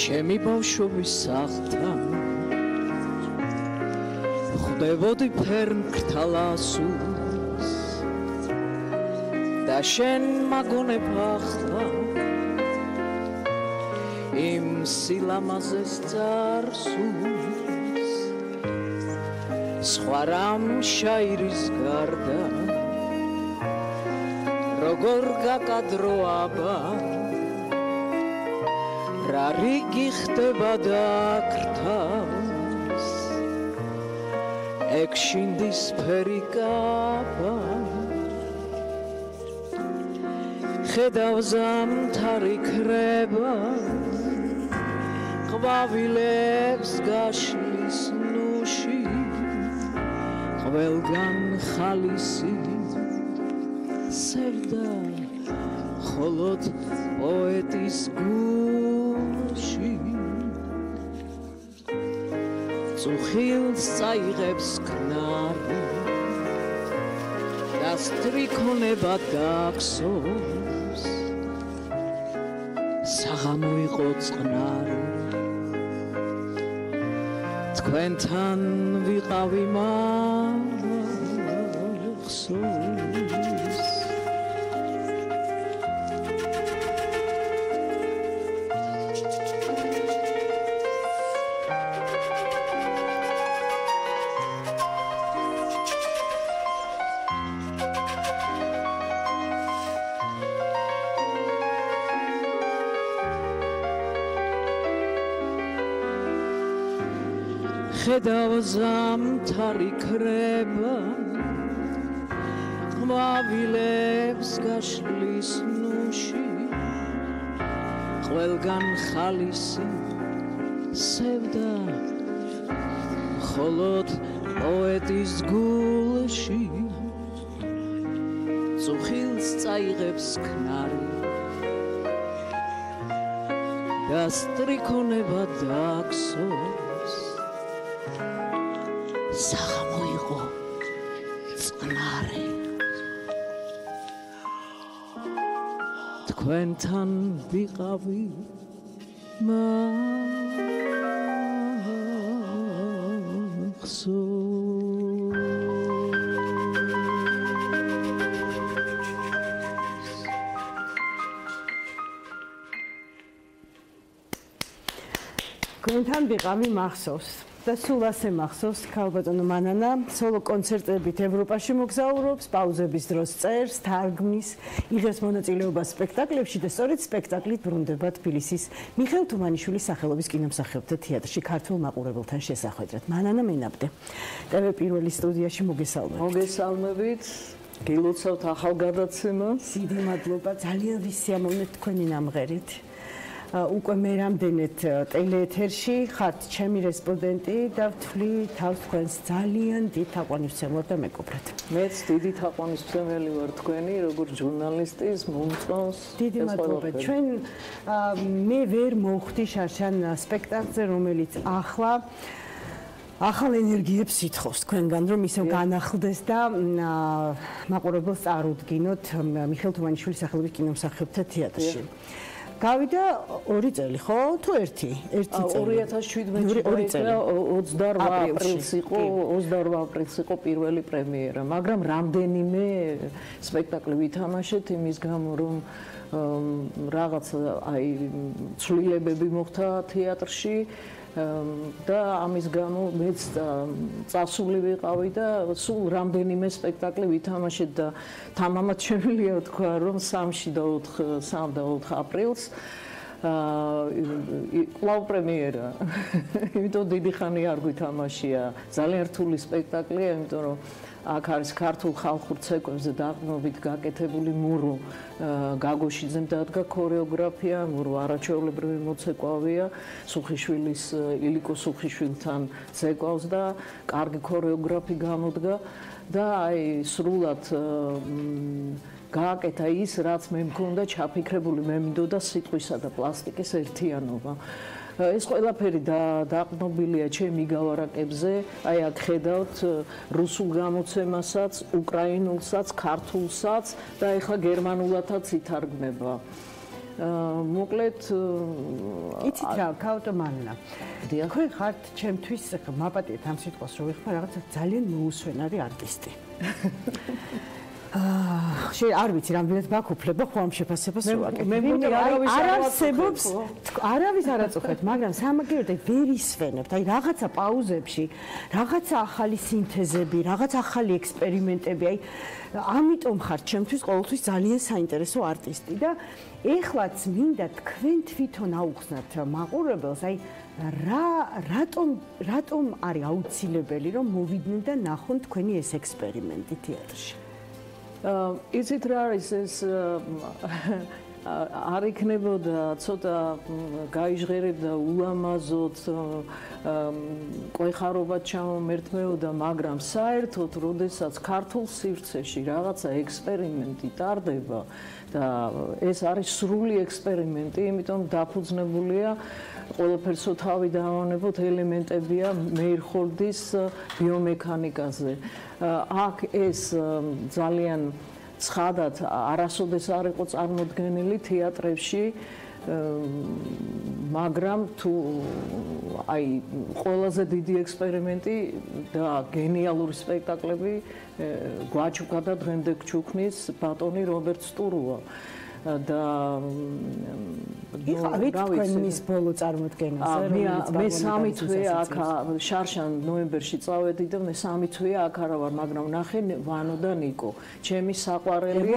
ჩემი ბავშვობის სახლთან ხვდებოდი ფერმკრთალ ასულს და შენ მაგონება ახლა იმ სილამაზეს წარსულს სხვა რამ შაირის გარდა როგორ გაკადრო აბა რა რიგი ხდება დაკრთავს ეგ შინდის ფერი კაბა ხედავ ზამთარი ქრება ყვავილებს გაშლის ნუში ყველგან ხალისი სევდა მხოლოდ პოეტის გულში წუხილს წაიღებს ქნარი და სტრიქონება დაგსობს საღამო იყო წყნარი თქვენთან ვიყავი მახსოვს ხედავ ზამთარი ქრება ყვავილებს გაშლის ნუში ყველგან ხალისი სევდა მხოლოდ პოეტის გულში წუხილს წაიღებს ქნარი და სტრიქონება დაგსობს საღამო იყო წყნარი თქვენთან ვიყავი თქვენთან ვიყავი მახსოვს და სულ ასე მახსოვს ქალბატონო მანანა სოლო კონცერტებით ევროპაში მოგზაურობს, პაუზების დროს წერს, თარგმნის, იღებს მონაწილეობას სპექტაკლებში და სწორედ სპექტაკლით ბრუნდება თბილისის მიხეილ თუმანიშვილის სახელობის კინომსახიობთა თეატრში ქართულ მაყურებელთან შესახვედრად. მანანა მენაბდე. TV პირველი სტუდიაში მოგესალმებით. მოგესალმებით. გილოცავთ ახალ გადაცემას. დიდი მადლობა, ძალიან ვისიამოვნებთ თქვენი ნამღერით. უკვე მე რამდენად ტელეეთერში ხართ ჩემი რესპონდენტი და ვთვლი თავს თქვენს ძალიან დიდ თაყვანისმცემლად და მეგობრად. მეც დიდი თაყვანისმცემელი ვარ თქვენი, როგორც ჟურნალისტის, მომწონს. დიდი მადლობა. ჩვენ მე ვერ მოვხვდი შარშან სპექტაკლზე, რომელიც ახალ ენერგიებს ითხოვს თქვენგან, რომ ისევ განახლდეს და მაყურებელს წარუდგინოთ მიხეილ თუმანიშვილის სახელობის კინომსახიობთა თეატრში. გავიდა 2 წელი, ხო? თუ 1 წელი. 2017 28 აპრილს იყო პირველი პრემიერა, მაგრამ რამდენიმე სპექტაკლი ვითამაშეთ იმის გამო, რომ რაღაც ცვლილებები მოხდა თეატრში და ამის გამო მეც წასული ვიყავი და სულ რამდენიმე სპექტაკლი ვითამაშეთ და თამამად შემიძლია ვთქვა, რომ 3 და 4 აპრილს კვლავ პრემიერა. იმიტომ დიდი ხანი არ გვითამაშია. ძალიან რთული სპექტაკლია, იმიტომ რომ აქ არის ქართულ ხალხურ ცეკვებზე დაყრდნობით გაკეთებული მურო გაგოშიძემ დადგა ქორეოგრაფია, მურო არაჩვეულებრივი მოცეკვავია, სუხიშვილის ილიკო სუხიშვილთან ცეკვავს და კარგი ქორეოგრაფი გამოდგა და აი სრულად გააკეთა ის, რაც მე მქონდა ჩაფიქრებული, მე მინდოდა სიტყვისა და პლასტიკის ერთიანობა. ეს ყველაფერი დაყრდნობილია ჩემი გავარაკებზე, აი აქ ხედავთ რუსულ გამოცემასაც, უკრაინულსაც, ქართულსაც და ეხლა გერმანულათაც ითარგმნება. მოკლედ იცით რა, ქალბატონო, თქვენ ხართ ჩემთვის მაპატიეთ ამ სიტყვას რომ ვიხმარ რაღაცა ძალიან მოუსვენარი არტისტი. არ ვიცი რამდენად მაქუფლება ხო ამ შეფასებას ვაკეთებ. მე მგონი არავის არ აწუხეთ, მაგრამ სამაგერდე ვერ ისვენებთ. აი რაღაცა პაუზებში, რაღაცა ახალი სინთეზები, რაღაცა ახალი ექსპერიმენტები. აი ამიტომ ხართ ჩემთვის ყოველთვის ძალიან საინტერესო არტისტი და ეხლაც მინდა თქვენ თვითონ აუხსნათ მაყურებელს, აი რატომ არის აუცილებელი რომ მოვიდნენ და ნახონ თქვენი ეს ექსპერიმენტი თეატრში. იცით რა არის ეს არ იქნებოდა ცოტა გაიჟღერებდა ულამაზოდ ყოიხარობად ჩამომერთმეოდა, მაგრამ საერთოდ როდესაც ქართულ სივრცეში რაღაცა ექსპერიმენტი ტარდება და ეს არის სრული ექსპერიმენტი, იმიტომ დაფუძნებულია ყველაფერს თავი დავანებოთ ელემენტებია მეირხოლდის ბიომექანიკაზე. აქ ეს ძალიან ცხადად არასოდეს არ იყო წარმოდგენილი თეატრებში, მაგრამ თუ აი ყველაზე დიდი ექსპერიმენტი და გენიალური სპექტაკლები გვაჩუქა და დღემდე გჩუქნის ბატონი რობერტ სტურუა და იხავით თქვენ მის ბოლო წარმოდგენაზე მე 3 თვე აქ შარშან ნოემბერში წავედი და მე 3 თვე აქ არა ვარ, მაგრამ ნახე ვანო და ნიკო ჩემი საყვარელი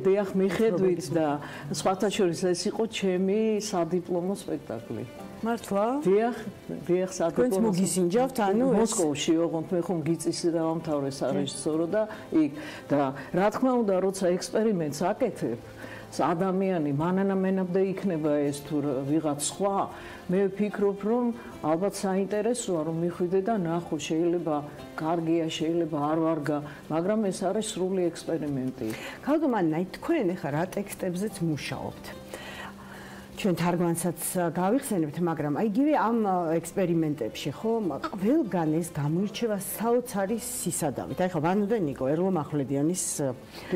დიახ მიხედვით და სხვათა შორის ეს იყო ჩემი სადიპლომო სპექტაკლი. მართლა? დიახ, სადიპლომო. მოგისინჯავთ, ანუ მოსკოვში, ოღონდ მე ხომ გიწის დავამთავრე სარეჟისორო და იქ და რა თქმა უნდა, როცა ექსპერიმენტს აკეთებ, ადამიანი მანანამენამდე იქნება ეს თუ ვიღაც სხვა, მე ვფიქრობ, რომ ალბათ საინტერესოა რომ მიხვიდე და ნახო, შეიძლება კარგია, შეიძლება არ ვარგა, მაგრამ ეს არის სრული ექსპერიმენტი. ქალგმანაი, თქვენ ახლა რა ტექსტებზეც მუშაობთ? ჩვენ თარგმანსაც გავიხსენებთ, მაგრამ აი იგივე ამ ექსპერიმენტებში ხო ყველგან ეს გამოირჩევა საოცარი სისადავით. აი ხო ვანო და ნიკო ერლო-მახვლედიანის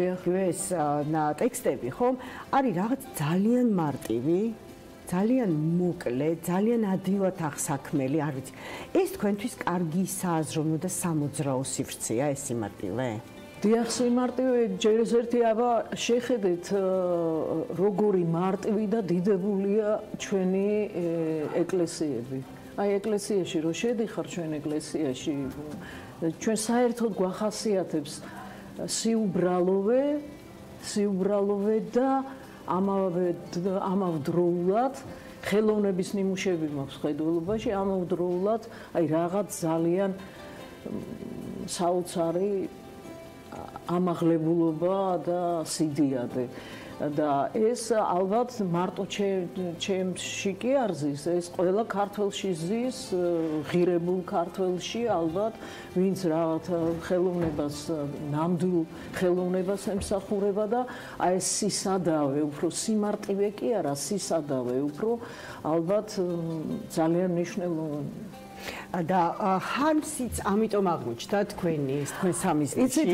ეს ტექსტები ხო არის რაღაც ძალიან მარტივი, ძალიან მოკლე, ძალიან ადვილად აღსაქმელი, არ ვიცი. ეს თქვენთვის კარგი სააზროვნო და სამოძრაო სივრცეა ეს სიმარტივე? დიახ, სიმარტივე ჯერ ერთი აბა შეხედეთ როგორი მარტივი და დიდებულია ჩვენი ეკლესიები. აი ეკლესიაში რო შედიხარ ჩვენ ეკლესიაში ჩვენ საერთოდ გვახასიათებს სიუბრალოვე და ამავდროულად ხელოვნების ნიმუშები მაქვს ხედველობაში, ამავდროულად აი რაღაც ძალიან საოცარი ამაღლებულობა და სიდიადე და ეს ალბათ მარტო ჩემში კი არ ზის, ეს ყველა ქართველში ზის, ღირებულ ქართველში ალბათ, ვინც რაღაც ხელოვნებას, ნამდვილ ხელოვნებას ემსახურება და აი ეს სისადავე, უფრო სიმარტივე კი არა, სისადავე, უფრო ალბათ ძალიან მნიშვნელოვანი. და ხარმსიც ამიტომ აღმოჩნდა თქვენი თქვენ სამიზნეში. იცით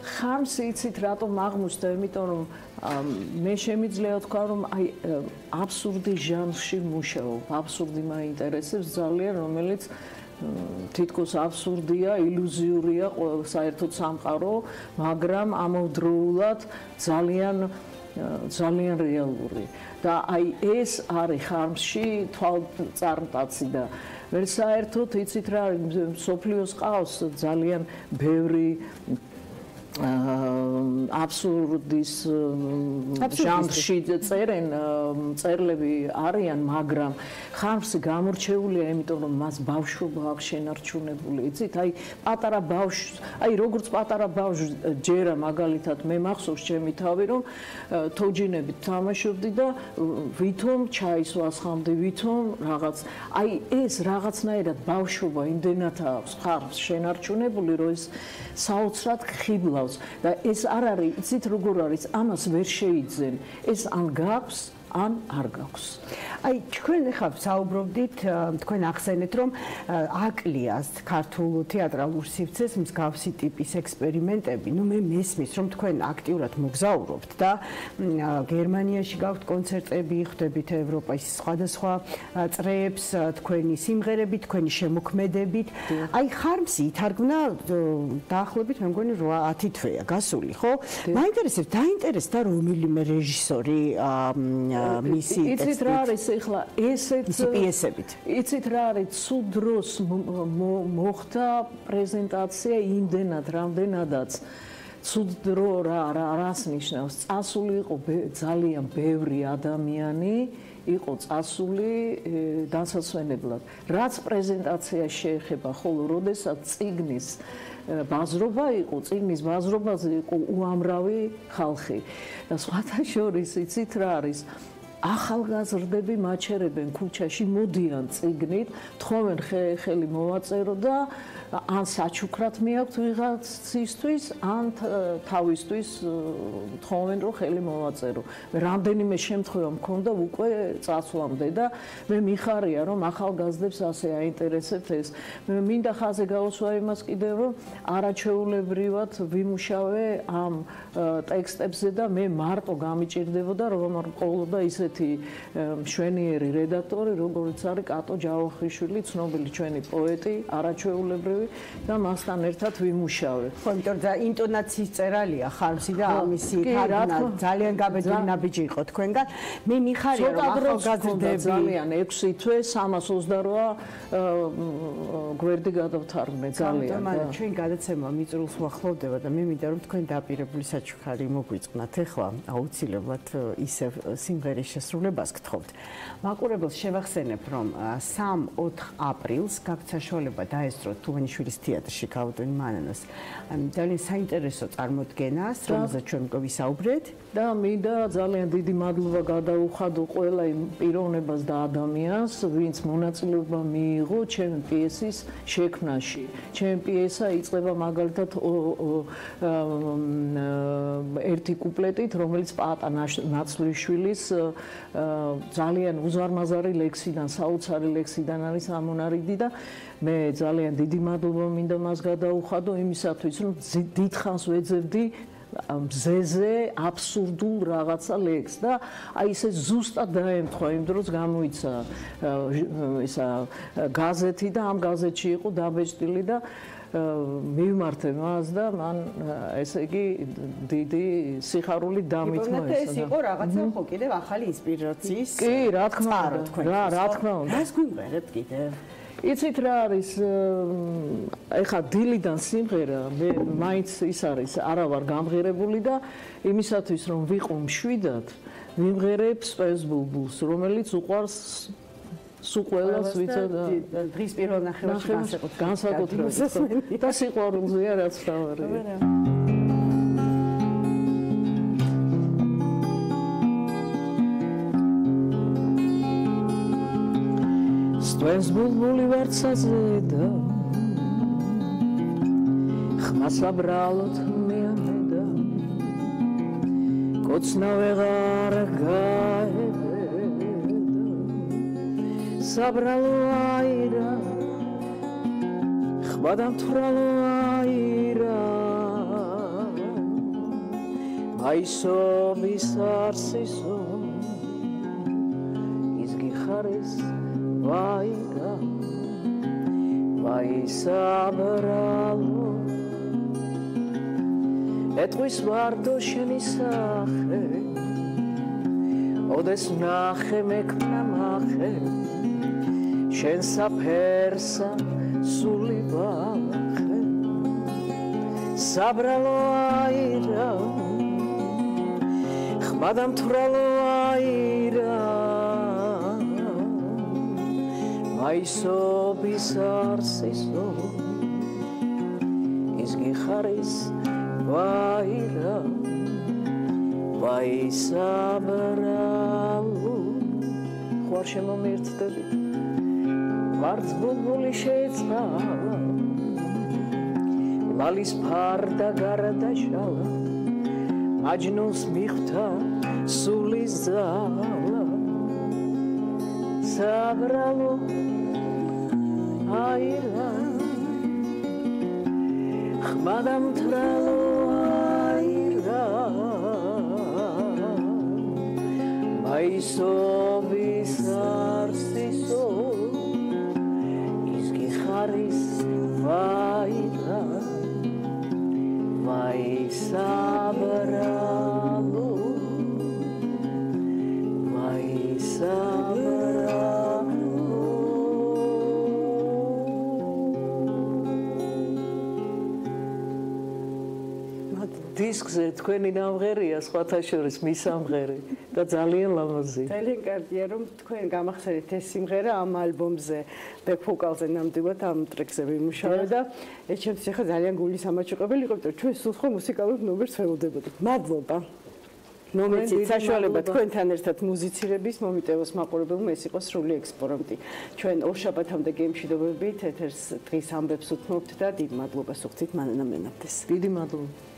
ხარმსი იცით რატომ აღმოჩნდა, იმიტომ რომ მე შემიძლია თქვა რომ აი აბსურდი ჟანრში მუშაობ, აბსურდი მაინტერესებს ძალიან, რომელიც თითქოს აბსურდია, ილუზიურია საერთოდ სამყარო, მაგრამ ამავდროულად ძალიან რეალური. და აი ეს არის ხარმსში თვალწარმტაცი და ვერ საერთოდ იცით რა სოფლიოს ყავს ძალიან ბევრი აბსურდის ჟანრში წერენ მწერლები არიან, მაგრამ ხარმსი გამორჩეულია, იმიტომ რომ მას ბავშვობა აქვს შენარჩუნებული. იცით, აი პატარა ბავშვს, აი როგორც პატარა ბავშვს ჯერა მაგალითად მე მახსოვს ჩემი თავი, რომ თოჯინებით თამაშობდი და ვითომ ჩაის ვასხამდი, ვითომ რაღაც. აი ეს რაღაცნაირად ბავშვობა იმდენად აქვს ხარმს შენარჩუნებული, რომ ეს საოცრად ხიბლავს და ეს არ არის, იცით როგორ არის, ამას ვერ შეიძენ. ეს ან გაქვს, ან არ გაქვს. აი თქვენ ახლა საუბრობდით, თქვენ ახსენეთ, რომ აკლიას ქართულ თეატრალურ სივრცეს მსგავსი ტიპის ექსპერიმენტები. ნუ მე მესმის, რომ თქვენ აქტიურად მოგზაურობთ და გერმანიაში გაქვთ კონცერტები, ხვდებით ევროპის სხვადასხვა წრეებს, თქვენი სიმღერებით, თქვენი შემოქმედებით. აი ხარმსი ითარგმნა დაახლოებით მე მგონი 8-10 თვეა გასული, ხო? მაინტერესებს, დაინტერესდა რომელიმე რეჟისორი მისი იცით რა არის ეხლა ესეც პიესებით. იცით რა არის ცუდ დროს მოხდა პრეზენტაცია იმდენად, რამდენადაც ცუდ დრო რას ნიშნავს? წასული იყო ძალიან ბევრი ადამიანი, იყო წასული დასასვენებლად. რაც პრეზენტაციას შეეხება, ხოლო როდესაც წიგნის ბაზრობა იყო, წიგნის ბაზრობაზე იყო უამრავი ხალხი. და სხვათა შორის იცით რა არის? ახალგაზრდები მაჩერებენ ქუჩაში, მოდიან წიგნით, თხოვენ ხელი მოვაწერო და ან საჩუქრად მიაქვთ ვიღაცისთვის, ან თავისთვის თხოვენ რომ ხელი მოვაწერო. რამდენიმე შემთხვევა მქონდა უკვე წასვლამდე და მე მიხარია რომ ახალგაზრდებს ასე აინტერესებთ ეს. მე მინდა ხაზზე გავუსვა იმას კიდევ რომ არაჩვეულებრივად ვიმუშავე ამ ტექსტებზე და მე მარტო გამიჭირდებოდა რომ ყოლოდა ისეთი მშვენიერი რედაქტორი როგორც არის კატო ჯავახიშვილი, ცნობილი ჩვენი პოეტი, არაჩვეულებრივი და მასთან ერთად ვიმუშავე. ხო, იმიტომ რომ ინტონაციის წერალია ხარმსი და ამისი თარგმნა ძალიან გაბედული ნაბიჯი იყო თქვენგან. მე მიხარია რომ ახალგაზრდები ძალიან 6 თვე 328 გვერდი გადავთარგმნე ძალიან. მაგრამ ჩვენ გადაცემა მიწრულს უახლოვდება და მე მინდა რომ თქვენ დაპირებული საჩუქარი მოგვიწყნათ. ეხლა აუცილებლად ისევ სიმღერის შესრულებას გთხოვთ. მაყურებელს შევახსენებ რომ 3-4 აპრილს გაქვთ საშუალება დაესწროთ თუმანიშვილის თეატრში გაუდენი მანანოს. ძალიან საინტერესო წარმოდგენას, რომელზეც ჩვენ გვისაუბრეთ და მინდა ძალიან დიდი მადლობა გადაუხადო ყველა იმ პიროვნებას და ადამიანს, ვინც მონაწილეობა მიიღო ჩემი პიესის შექმნაში. ჩემი პიესა იწყება მაგალითად ერთი კუპლეტით, რომელიც პაატა ნაცვლიშვილის ძალიან უზარმაზარი ლექსიდან, საოცარი ლექსიდან არის ამონარიდი და მე ძალიან დიდი მადლობა მინდა მას გადაუხადო იმისათვის, რომ დიდხანს ვეძებდი მზეზე აბსურდულ რაღაცა ლექსს და აი ესე ზუსტად დაემთხვა იმ დროს გამოიცა ისა გაზეთი და ამ გაზეთში იყო დაბეჭდილი და მივმართე მას და მან ესე იგი დიდი სიხარული დამითმა ეს იყო რაღაცა ხო კიდევ ახალი ინსპირაციის კი რა თქმა უნდა რა თქმა უნდა მას გვიმღერეთ კიდევ იცით რა არის ეხა დილიდან სიმღერა მე მაინც ის არის არა ვარ გამღერებული და იმისათვის რომ ვიყო მშვიდად ვიმღერებ სპეს ბულბულს რომელიც უყვარს სულ ყველას ვიცოდა დღის პირველ ნახევარში განსაკუთრებით და სიყვარულზეა რაც თავარია სპეს ბულბული ვარცაზე და ხმას აბრალოთ მეამედა კოცნა ვეღარ გაებედა საბრალო აირა ხმა დამთვრალო აირა მაისობის არსისო ის გიხარის ვაირა ვაისაბრალო ეტყვის ვარდო შენი სახე ოდეს ნახე მექმნა მახე შენ საფერსა სული ვახე საბრალო აირა ხმა დამთვრალო აირა მაისობის არსისო ის გიხარის ვაირა ვაისაბრალო ხوار შემომერთდებით ვარც ბულბული შეეწყალა ვალის ფარდა გარდაშალა მაჯნუნს მიხვდა სულის ზალა საბრალო აირა ხმა დამთრალო აირა მაისობის არსისო ის გიხარის ვაირა ვაისაბრალო დისკზე თქვენი ნამღერია სხვათა შორის მის სამღერი და ძალიან ლამაზი. ძალიან კარგია რომ თქვენ გამახსენეთ ეს სიმღერა ამ ალბომზე back vocal-ზე ნამდვილად ამ ტრეკზე ვიმუშავე და ეს ჩემთვის ახლა ძალიან გულის ამაჩუყებელი იყო, იმიტომ რომ ჩვენ სულ ხო მუსიკალურ ნომერს ველოდებოდით. მადლობა. ნომერით საშუალება თქვენთან ერთად მუსიცირების მომიტევოს მაყურებელმა ეს იყო სრული ექსპორტი. ჩვენ ორშაბათამდე გემშვიდობებით ეთერს დღის ამბებს უთმობთ და დიდ მადლობას უხდით მანანა მენაბდეს. დიდი მადლობა.